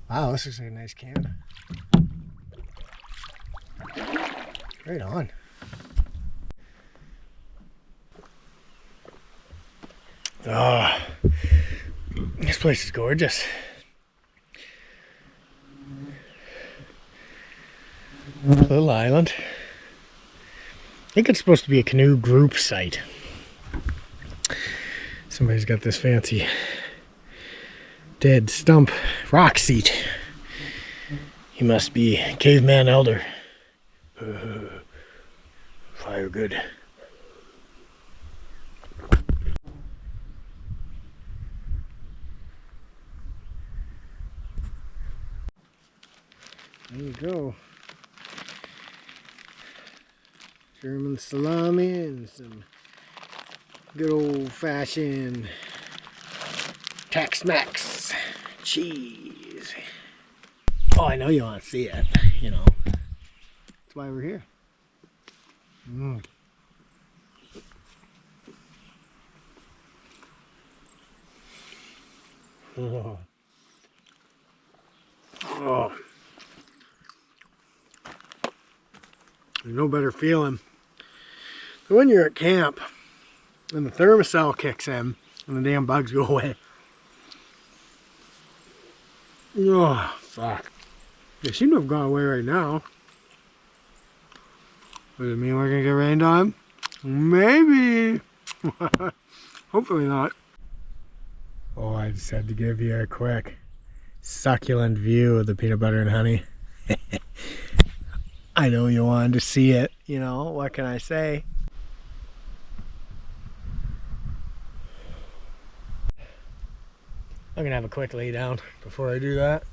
Wow, this looks like a nice can. Right on. Oh, this place is gorgeous. Little island. I think it's supposed to be a canoe group site. Somebody's got this fancy dead stump rock seat. He must be a caveman elder. Fire good. There you go. German salami and some good old-fashioned Tex-Mex cheese. Oh, I know you want to see it, you know. That's why we're here. Oh. Oh. There's no better feeling than when you're at camp and the thermocell kicks in and the damn bugs go away. Oh, fuck. They seem to have gone away right now. Does it mean we're gonna get rained on? Maybe. Hopefully not. Oh, I just had to give you a quick succulent view of the peanut butter and honey. I know you wanted to see it, you know, what can I say? I'm gonna have a quick lay down before I do that.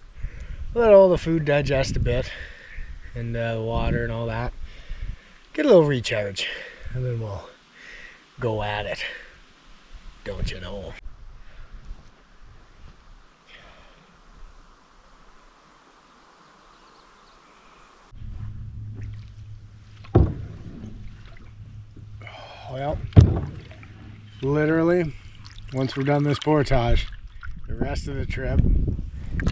Let all the food digest a bit and the water and all that. Get a little recharge and then we'll go at it. Don't you know? Well, literally, once we're done this portage, the rest of the trip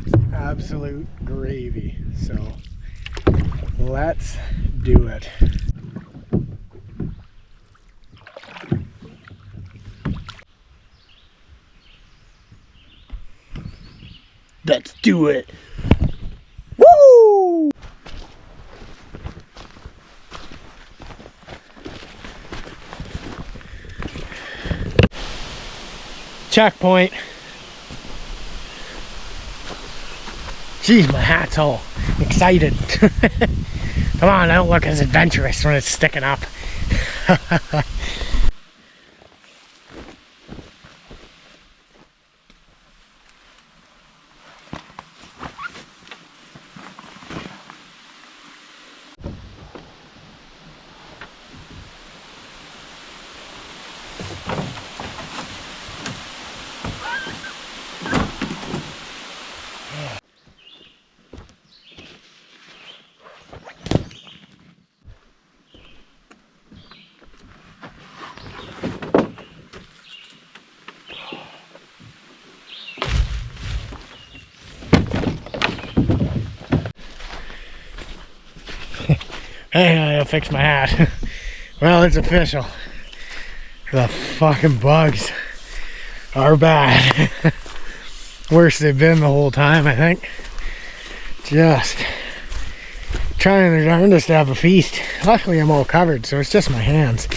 is absolute gravy. So let's do it. Let's do it. Woo! Checkpoint. Jeez, my hat's all excited. Come on, I don't look as adventurous when it's sticking up. Hey, I'll fix my hat. Well, it's official. The fucking bugs are bad. Worse they've been the whole time, I think. Just trying their darndest to have a feast. Luckily I'm all covered, so it's just my hands.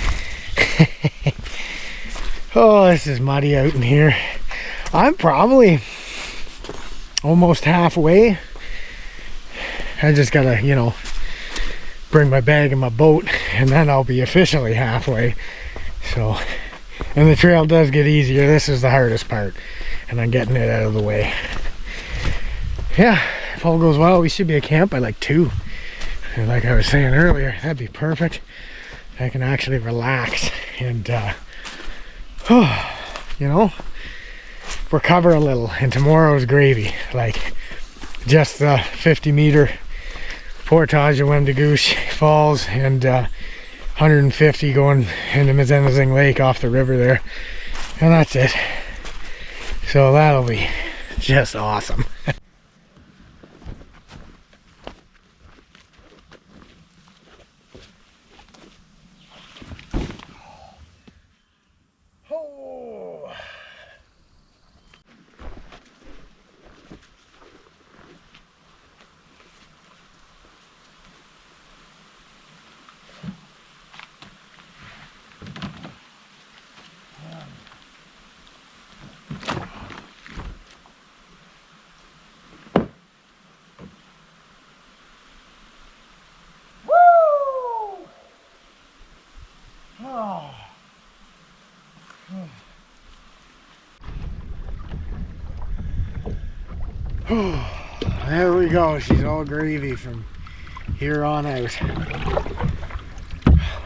Oh, this is muddy out in here. I'm probably almost halfway. I just gotta, you know, bring my bag and my boat, and then I'll be officially halfway. So, and the trail does get easier. This is the hardest part, and I'm getting it out of the way. Yeah, if all goes well, we should be at camp by like 2. And like I was saying earlier, that'd be perfect. I can actually relax and you know, recover a little. And tomorrow's gravy, like just the 50-meter portage of Wemdegoosh Falls and 150 going into Mizenzing Lake off the river there, and that's it. So that'll be just awesome. There we go. She's all gravy from here on out.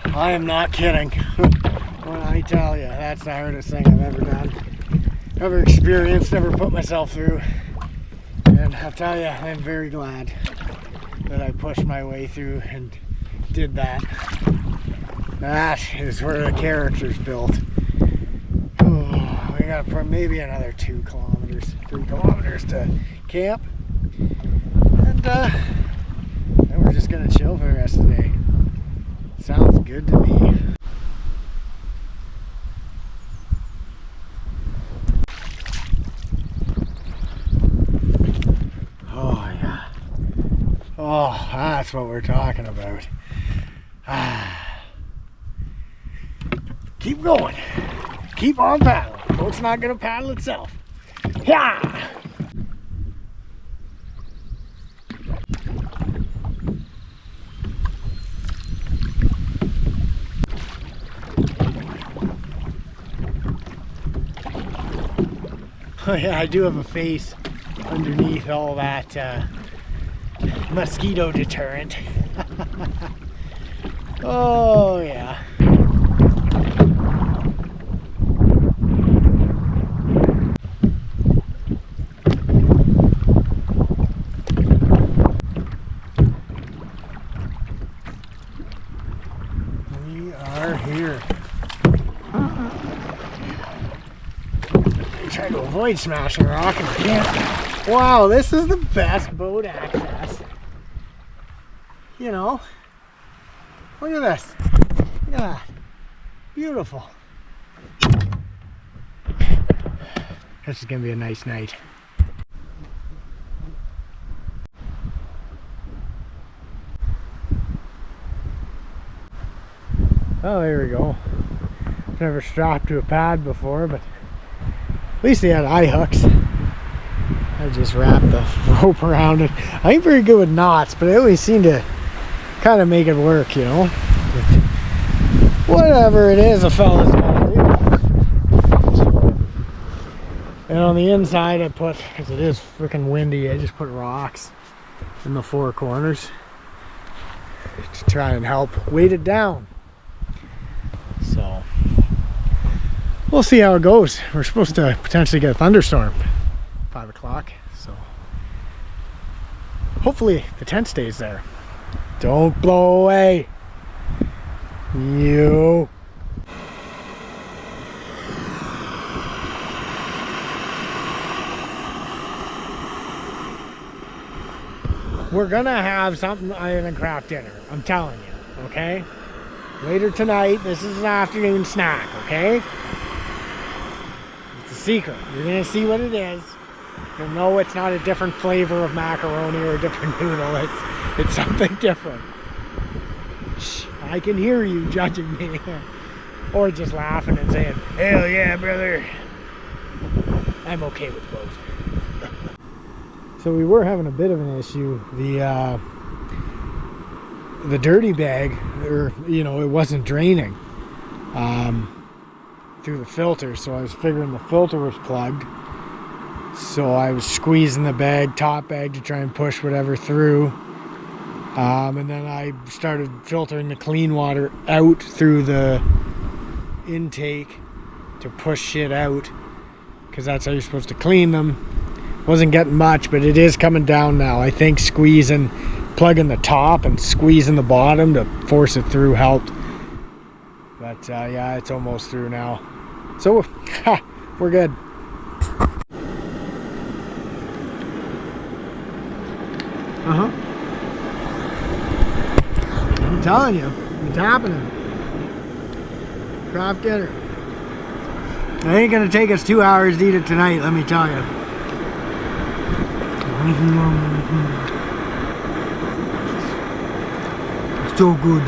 I am not kidding when I tell you that's the hardest thing I've ever done, ever experienced, ever put myself through. And I'll tell you, I'm very glad that I pushed my way through and did that. That is where the character's built. We got maybe another 2 kilometers, 3 kilometers to camp, and then we're just gonna chill for the rest of the day. Sounds good to me. Oh yeah. Oh, that's what we're talking about. Keep going. Keep on paddling. Boat's not gonna paddle itself. Yeah. Oh yeah, I do have a face underneath all that mosquito deterrent. Oh yeah. We are here. Try to avoid smashing a rock and I can't. Wow, this is the best boat access. You know, look at this. Look at that. Beautiful. This is gonna be a nice night. Oh, there we go. Never strapped to a pad before, but at least they had eye hooks. I just wrapped the rope around it. I ain't very good with knots, but I always seem to kind of make it work, you know. But whatever it is, a fella's gotta do. And on the inside, I put, because it is freaking windy, I just put rocks in the 4 corners to try and help weight it down. So we'll see how it goes. We're supposed to potentially get a thunderstorm 5 o'clock, so hopefully the tent stays there. Don't blow away. You. We're gonna have something other than craft dinner. I'm telling you, okay? Later tonight, this is an afternoon snack, okay? It's a secret. You're gonna see what it is. You'll know it's not a different flavor of macaroni or a different noodle. It's something different. Shh, I can hear you judging me. or just laughing and saying, hell yeah, brother. I'm okay with both. So we were having a bit of an issue. The dirty bag, or it wasn't draining through the filter, so I was figuring the filter was plugged. So I was squeezing the top bag, to try and push whatever through. And then I started filtering the clean water out through the intake to push shit out, because that's how you're supposed to clean them. Wasn't getting much, but it is coming down now. I think plugging the top and squeezing the bottom to force it through helped. But yeah, it's almost through now. So we're good. I'm telling you, it's happening. Craft dinner. It ain't gonna take us 2 hours to eat it tonight, let me tell you. It's so good.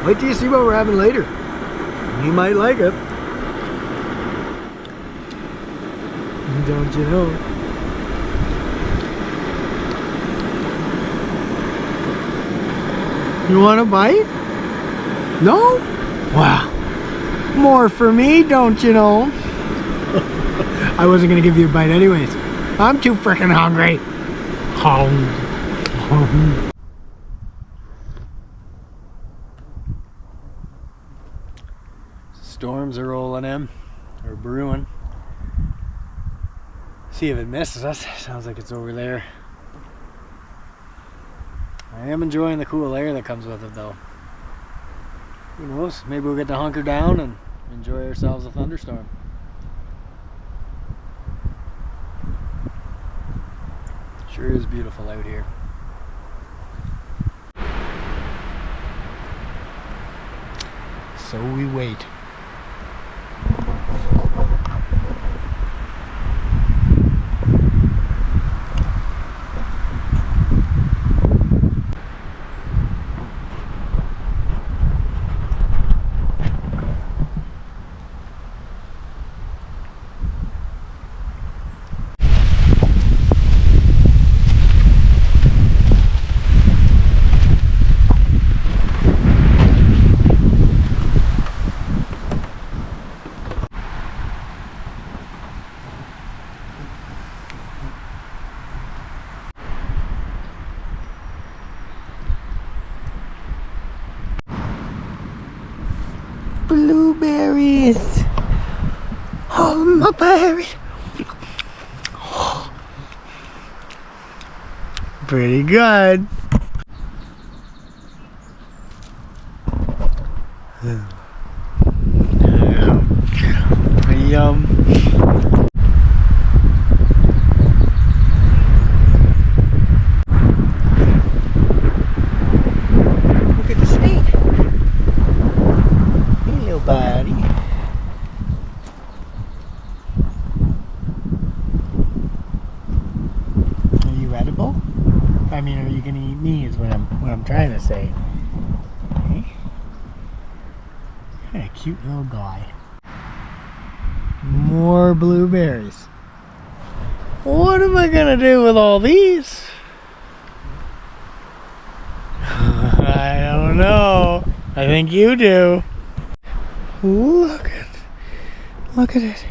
Wait till you see what we're having later. You might like it. Don't you know? You want a bite? No? Wow. More for me, don't you know? I wasn't gonna give you a bite anyways. I'm too freaking hungry. Storms are rolling in, or brewing. See if it misses us. Sounds like it's over there. I am enjoying the cool air that comes with it though. Who knows? Maybe we'll get to hunker down and enjoy ourselves a thunderstorm. Sure is beautiful out here. So we wait. Blueberries. Oh, my berries. Pretty good. Yum. Look at the snake. Hey, little buddy. Are you edible? I mean, are you gonna eat me? Is what I'm trying to say. Hey, what a cute little guy. More blueberries. What am I gonna do with all these? I don't know. I think you do. Look at it.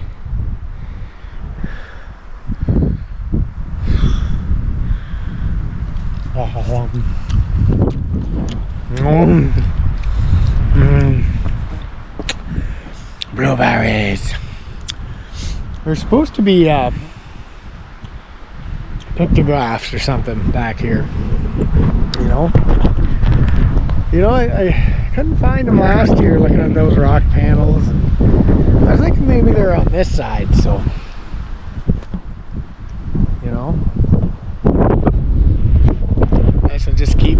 Blueberries. There's supposed to be pictographs or something back here. I couldn't find them last year looking at those rock panels. I was thinking maybe they're on this side, so I should just keep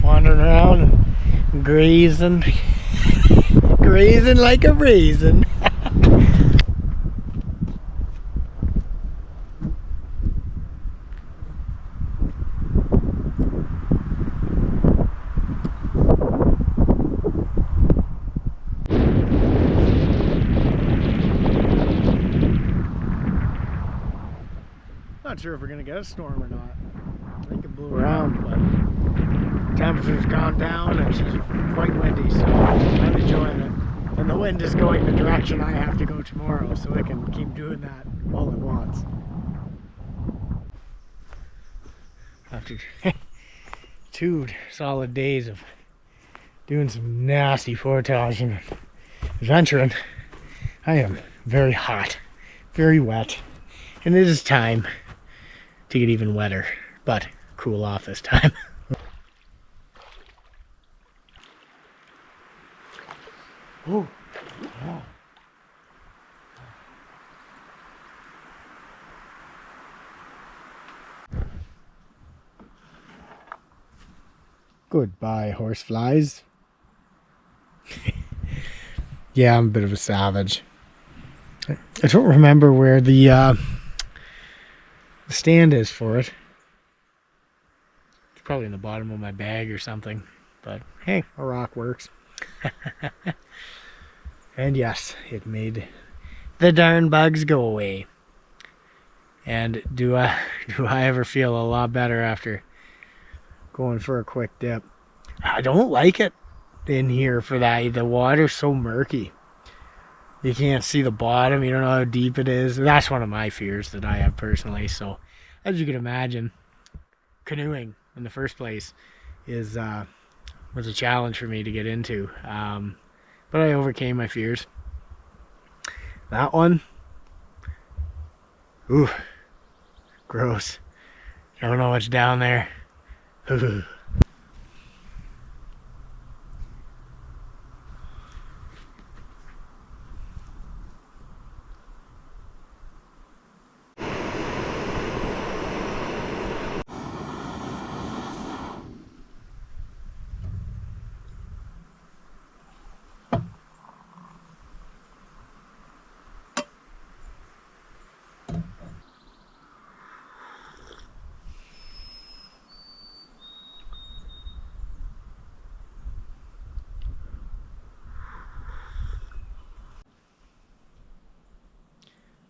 wandering around and grazing like a raisin. Not sure if we're gonna get a storm or not. I think it blew around, but temperature's gone down and it's quite windy, so I'm enjoying it. And the wind is going the direction I have to go tomorrow, so I can keep doing that all at once. After 2 solid days of doing some nasty portaging and adventuring, I am very hot, very wet, and it is time to get even wetter, but cool off this time. Oh, yeah. Goodbye, horseflies. Yeah, I'm a bit of a savage. I don't remember where the stand is for it. It's probably in the bottom of my bag or something. But hey, a rock works. And yes, it made the darn bugs go away. And do I ever feel a lot better after going for a quick dip? I don't like it in here for that. The water's so murky. You can't see the bottom. You don't know how deep it is. That's one of my fears that I have personally. So, as you can imagine, canoeing in the first place was a challenge for me to get into. But I overcame my fears. That one, ooh, gross. I don't know what's down there.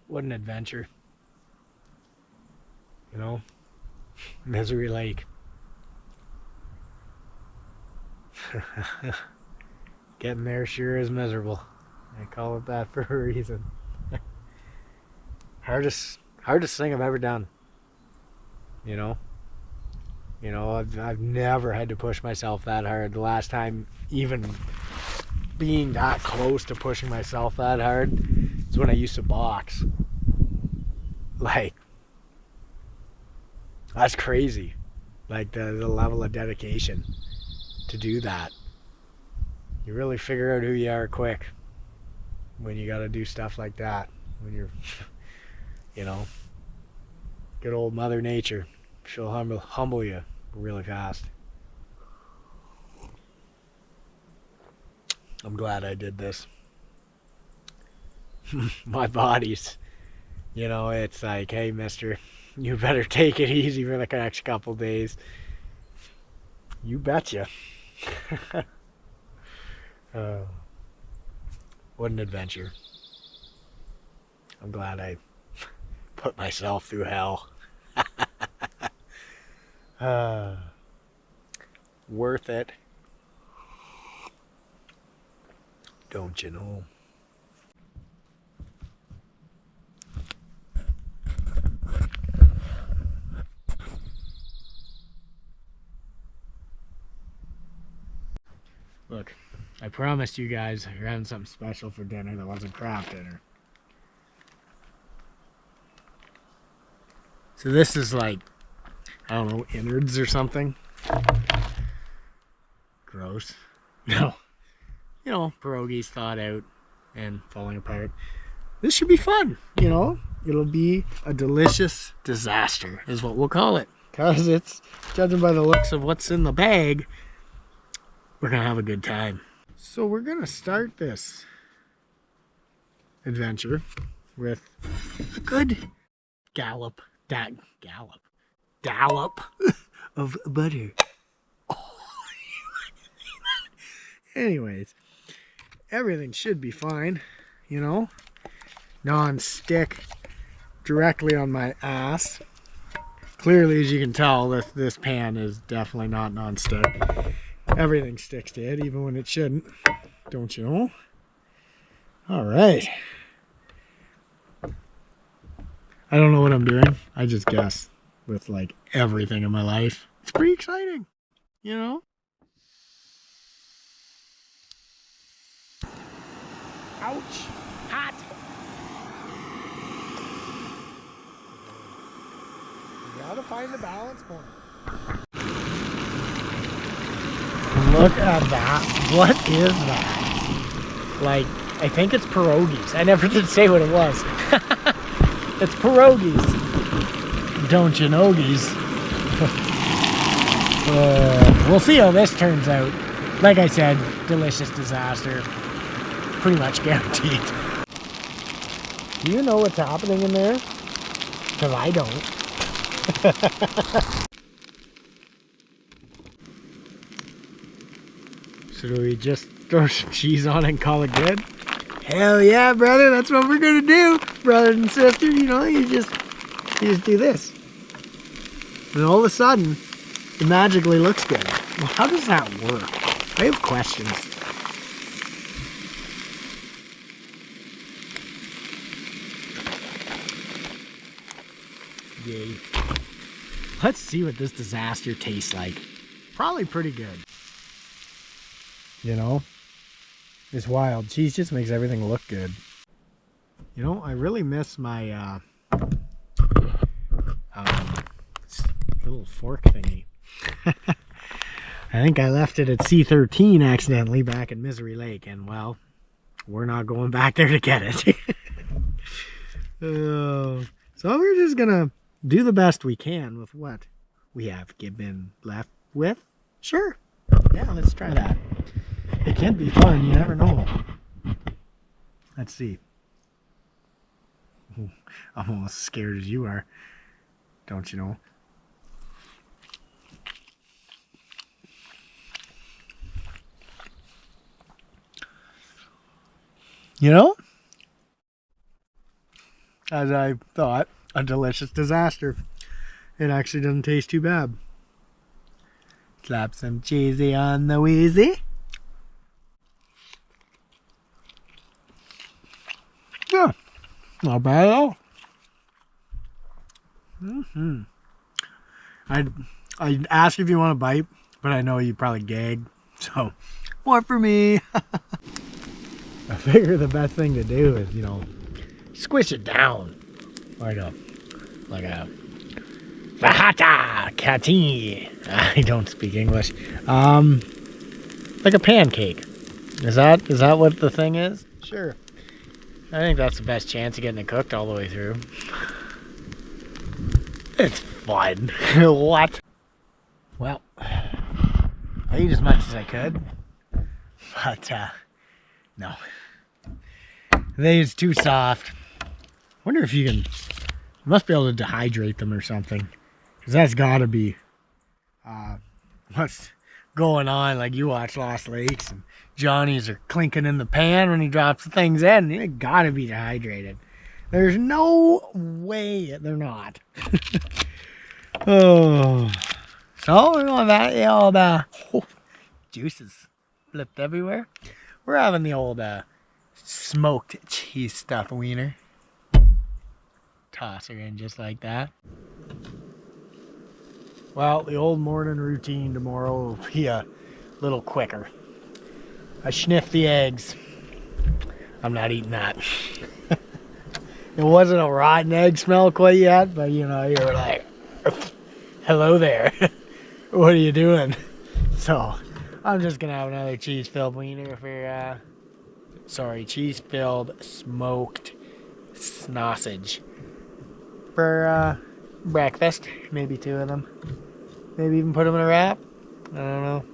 What an adventure. You know, Misery Lake. Getting there sure is miserable. I call it that for a reason. hardest thing I've ever done. You know, I've never had to push myself that hard. The last time even being that close to pushing myself that hard is when I used to box. Like, that's crazy. Like the level of dedication to do that. You really figure out who you are quick when you got to do stuff like that. When you're, good old Mother Nature. She'll humble you really fast. I'm glad I did this. My body's, it's like, hey, mister, you better take it easy for the next couple days. You betcha. What an adventure. I'm glad I put myself through hell. Worth it. Don't you know? Look, I promised you guys you're having something special for dinner that wasn't craft dinner. So this is like, I don't know, innards or something. Gross. No. Pierogies thawed out and falling apart. This should be fun, It'll be a delicious disaster is what we'll call it. Because it's, judging by the looks of what's in the bag, we're going to have a good time. So we're going to start this adventure with a good dollop of butter. Oh, anyways, everything should be fine, non-stick directly on my ass. Clearly, as you can tell, this pan is definitely not non-stick. Everything sticks to it, even when it shouldn't. Don't you know? All right. I don't know what I'm doing. I just guess with like everything in my life. It's pretty exciting, you know? Ouch. Hot. You gotta find the balance point. Look at that. What is that? Like, I think it's pierogies. I never did say what it was. It's pierogies. Don't you know-gies? We'll see how this turns out. Like I said, delicious disaster. Pretty much guaranteed. Do you know what's happening in there? Because I don't. So do we just throw some cheese on it and call it good? Hell yeah, brother, that's what we're gonna do, brother and sister. You know, you just do this. And all of a sudden, it magically looks good. Well, how does that work? I have questions. Yay. Let's see what this disaster tastes like. Probably pretty good. You know, it's wild. Cheese just makes everything look good. You know, I really miss my little fork thingy. I think I left it at C13 accidentally back in Misery Lake, and well, we're not going back there to get it. So we're just gonna do the best we can with what we have been left with. Sure. Yeah, let's try that. It can be fun, you never know. Let's see. I'm almost as scared as you are. Don't you know? You know? As I thought, a delicious disaster. It actually doesn't taste too bad. Slap some cheesy on the wheezy. Yeah, not bad at all. I'd ask if you want a bite, but I know you probably gag, so more for me. I figure the best thing to do is, you know, squish it down like a fajata cati. I don't speak English. Like a pancake. Is that what the thing is? Sure. I think that's the best chance of getting it cooked all the way through. It's fun. What? Well, I ate as much as I could, but no. They's too soft. Wonder if you must be able to dehydrate them or something, because that's gotta be what's going on. Like, you watch Lost Lakes and Johnny's are clinking in the pan when he drops the things in. They gotta be dehydrated. There's no way they're not. Oh, so we're going back the old juices flipped everywhere. We're having the old smoked cheese stuffed wiener. Toss her in just like that. Well, the old morning routine tomorrow will be a little quicker. I sniffed the eggs. I'm not eating that. It wasn't a rotten egg smell quite yet, but you know, you were like, hello there. What are you doing? So I'm just gonna have another cheese-filled wiener for cheese-filled smoked sausage for breakfast. Maybe 2 of them. Maybe even put them in a wrap. I don't know.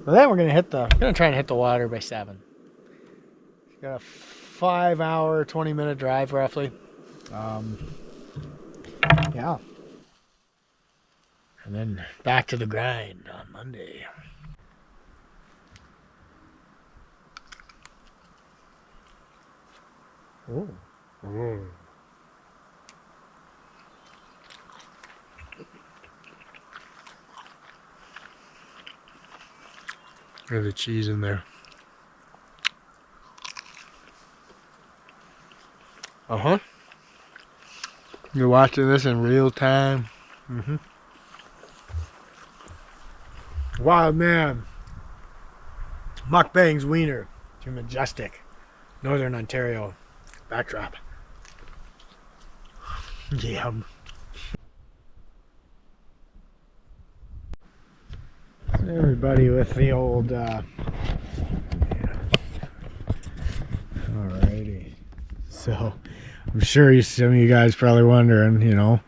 But then we're gonna try and hit the water by 7. Got a 5-hour, 20-minute drive roughly. Yeah. And then back to the grind on Monday. Oh. There's the cheese in there. Uh-huh. You're watching this in real time. Wild man. Mukbang's wiener to Majestic, Northern Ontario. Backdrop. Yum. Everybody with the old, alrighty. So, I'm sure some of you guys probably wondering, you know,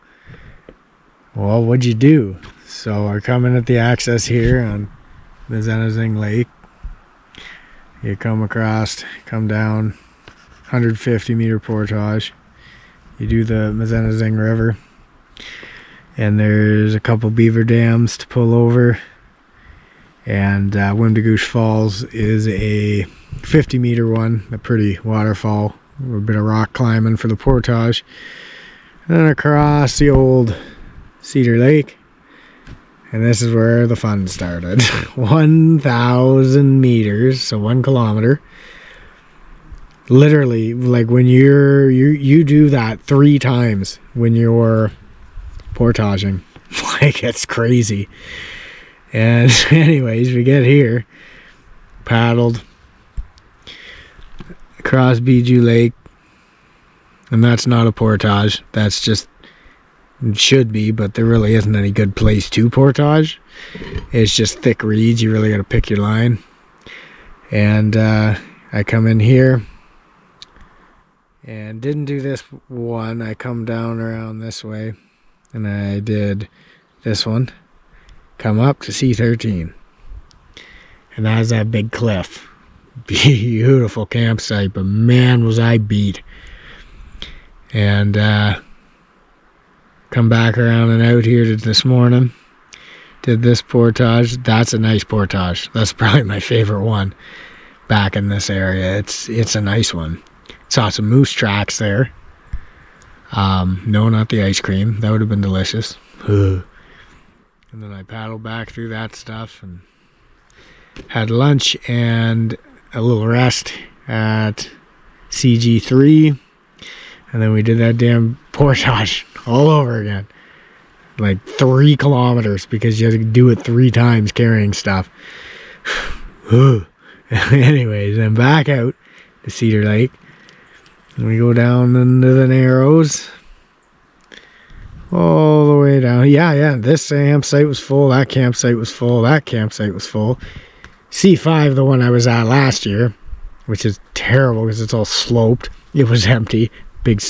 well, what'd you do? So, we're coming at the access here on the Zenazing Lake. You come across, come down 150 meter portage. You do the Zenazing River. And there's a couple beaver dams to pull over. And Wimdegoosh Falls is a 50 meter one, a pretty waterfall. A bit of rock climbing for the portage. And then across the old Cedar Lake. And this is where the fun started. 1,000 meters, so 1 kilometer. Literally, like when you do that 3 times when you're portaging. Like, it's crazy. And anyways, we get here, paddled across Bijou Lake, and that's not a portage. That's just, it should be, but there really isn't any good place to portage. It's just thick reeds. You really got to pick your line. And I come in here and didn't do this one. I come down around this way, and I did this one. Come up to C13. And that has that big cliff. Beautiful campsite, but man, was I beat. And come back around and out here to this morning. Did this portage. That's a nice portage. That's probably my favorite one back in this area. It's a nice one. Saw some moose tracks there. No, not the ice cream. That would have been delicious. And then I paddled back through that stuff and had lunch and a little rest at CG3. And then we did that damn portage all over again. Like 3 kilometers because you had to do it 3 times carrying stuff. Anyways, then back out to Cedar Lake. And we go down into the Narrows. All the way down. Yeah. This campsite was full. That campsite was full. That campsite was full. C5, the one I was at last year, which is terrible because it's all sloped. It was empty. Big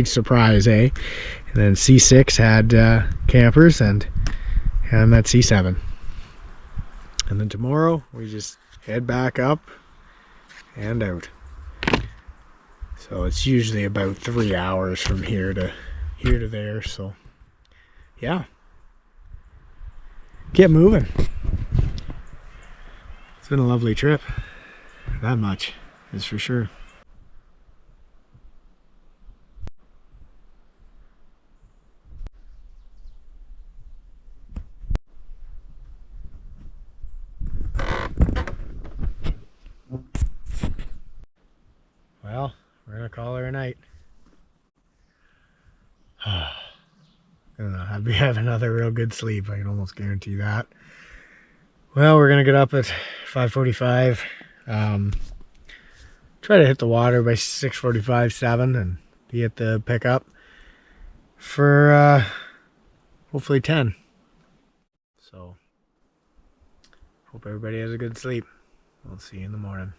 surprise, eh? And then C6 had campers, and I'm at C7. And then tomorrow we just head back up and out. So it's usually about 3 hours from here to there. So yeah, get moving. It's been a lovely trip. That much is for sure. Well, we're gonna call her a night. I don't know, I'll have another real good sleep. I can almost guarantee that. Well, we're gonna get up at 5:45. Try to hit the water by 6:45, 7, and be at the pickup for hopefully 10. So, hope everybody has a good sleep. We'll see you in the morning.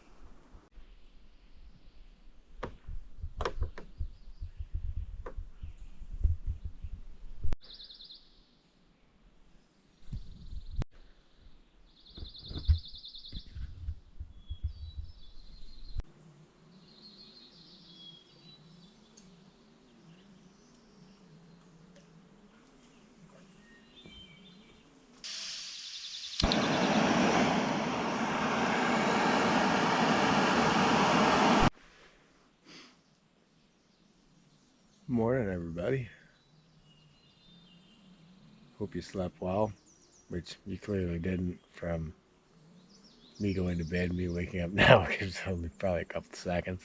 Morning, everybody. Hope you slept well, which you clearly didn't from me going to bed, me waking up now, because it's only probably a couple seconds.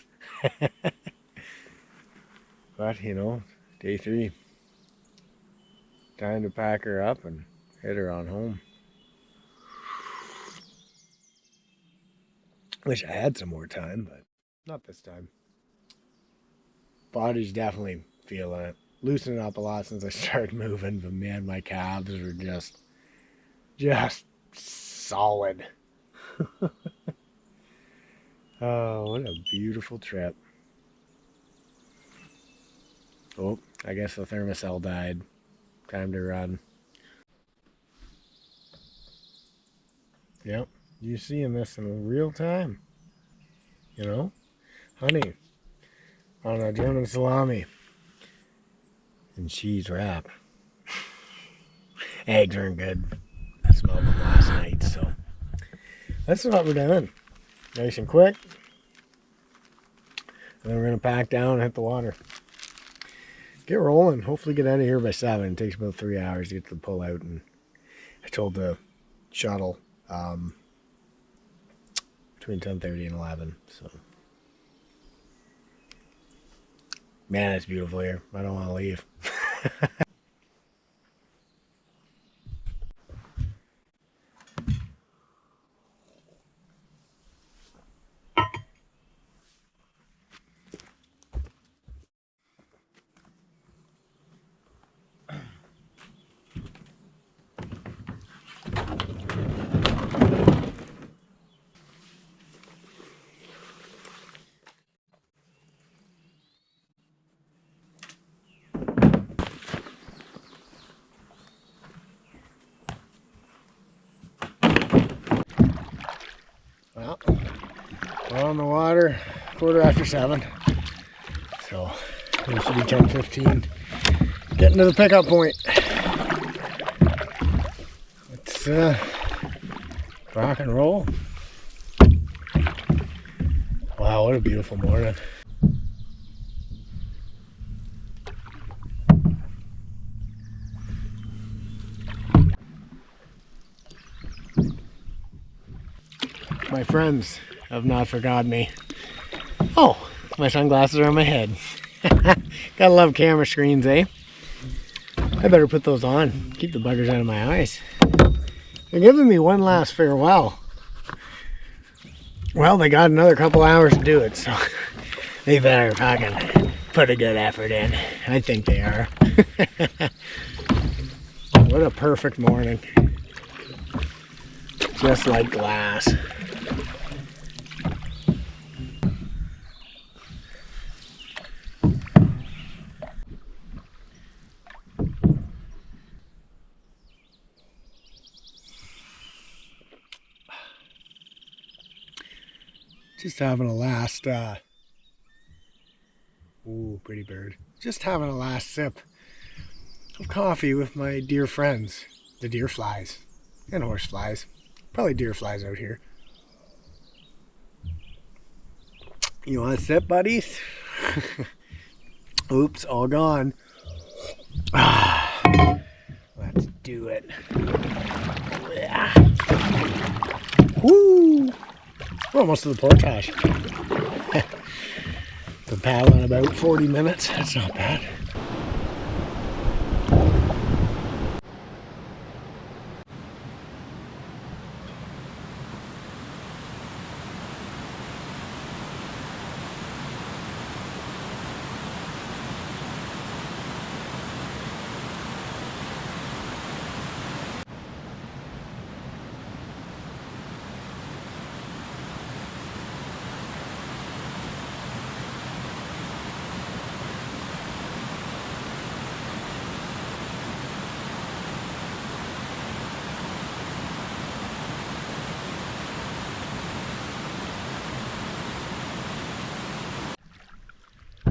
But, you know, day 3. Time to pack her up and head her on home. Wish I had some more time, but not this time. Body's definitely feeling it. Loosening up a lot since I started moving, but man, my calves are just solid. Oh, what a beautiful trip. Oh, I guess the thermocell died. Time to run. Yep, you're seeing this in real time. You know? Honey on a German salami and cheese wrap. Eggs aren't good. I smelled them last night, so that's what we're doing. Nice and quick. And then we're going to pack down and hit the water. Get rolling. Hopefully get out of here by 7. It takes about 3 hours to get to the pull out. And I told the shuttle between 10:30 and 11. So, man, it's beautiful here. I don't want to leave. Well, we're on the water, 7:15. So we should be 10:15. Getting to the pickup point. Let's rock and roll. Wow, what a beautiful morning. My friends have not forgotten me. Oh, my sunglasses are on my head. Gotta love camera screens, eh? I better put those on. Keep the buggers out of my eyes. They're giving me one last farewell. Well, they got another couple hours to do it, so they better fucking put a good effort in. I think they are. What a perfect morning. Just like glass. Just having a last, ooh, pretty bird. Just having a last sip of coffee with my dear friends, the deer flies and horse flies. Probably deer flies out here. You want a sip, buddies? Oops, all gone. Let's do it. Yeah. Woo! We're almost to the portage. Been paddling about 40 minutes. That's not bad.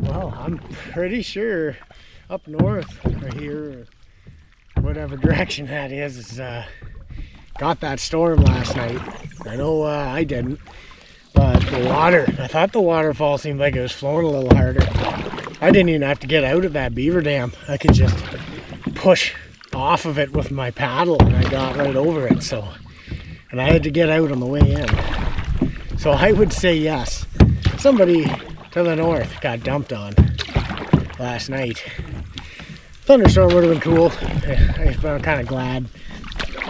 Well, I'm pretty sure up north or here, or whatever direction that is got that storm last night. I know I didn't, but the water, I thought the waterfall seemed like it was flowing a little harder. I didn't even have to get out of that beaver dam. I could just push off of it with my paddle and I got right over it. So and I had to get out on the way in. So I would say yes. Somebody to the north got dumped on last night. Thunderstorm would have been cool. I'm kind of glad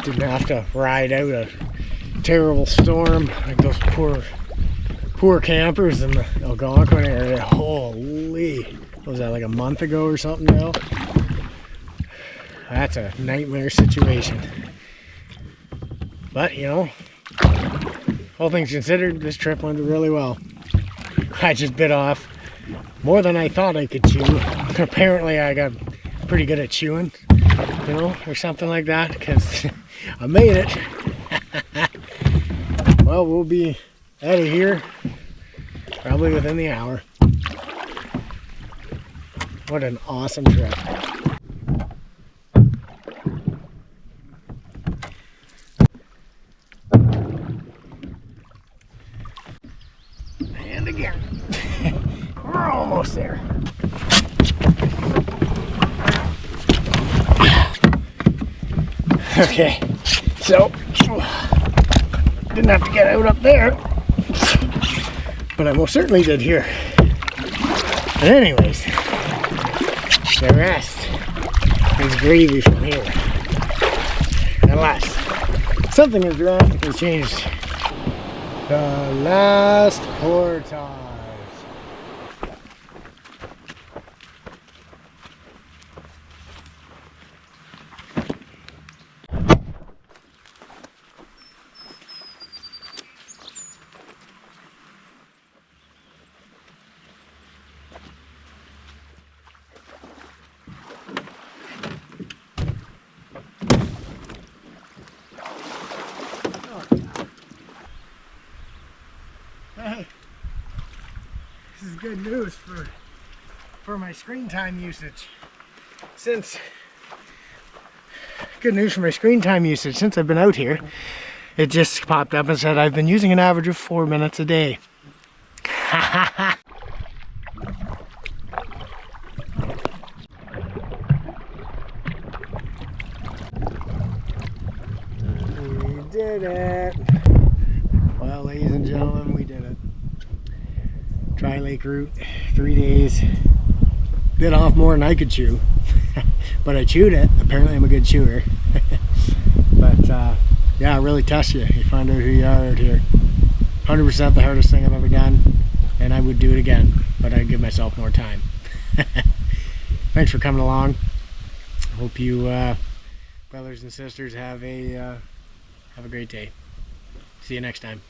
didn't have to ride out a terrible storm like those poor campers in the Algonquin area. Holy, was that like a month ago or something now? That's a nightmare situation. But you know, all things considered, this trip went really well. I just bit off more than I thought I could chew. Apparently I got pretty good at chewing, you know, or something like that, because I made it. Well, we'll be out of here probably within the hour. What an awesome trip. And again, we're almost there. Okay, so didn't have to get out up there, but I most certainly did here. But anyways, the rest is gravy from here, unless something has drastically changed. The last portage. Hey, this is good news for my screen time usage. Good news for my screen time usage since I've been out here. It just popped up and said I've been using an average of 4 minutes a day. We did it. Well, ladies and gentlemen, we did it. Tri-Lake route, 3 days. Bit off more than I could chew. But I chewed it. Apparently I'm a good chewer. But yeah, it really tests you. You find out who you are out here. 100% the hardest thing I've ever done. And I would do it again. But I'd give myself more time. Thanks for coming along. Hope you brothers and sisters have a great day. See you next time.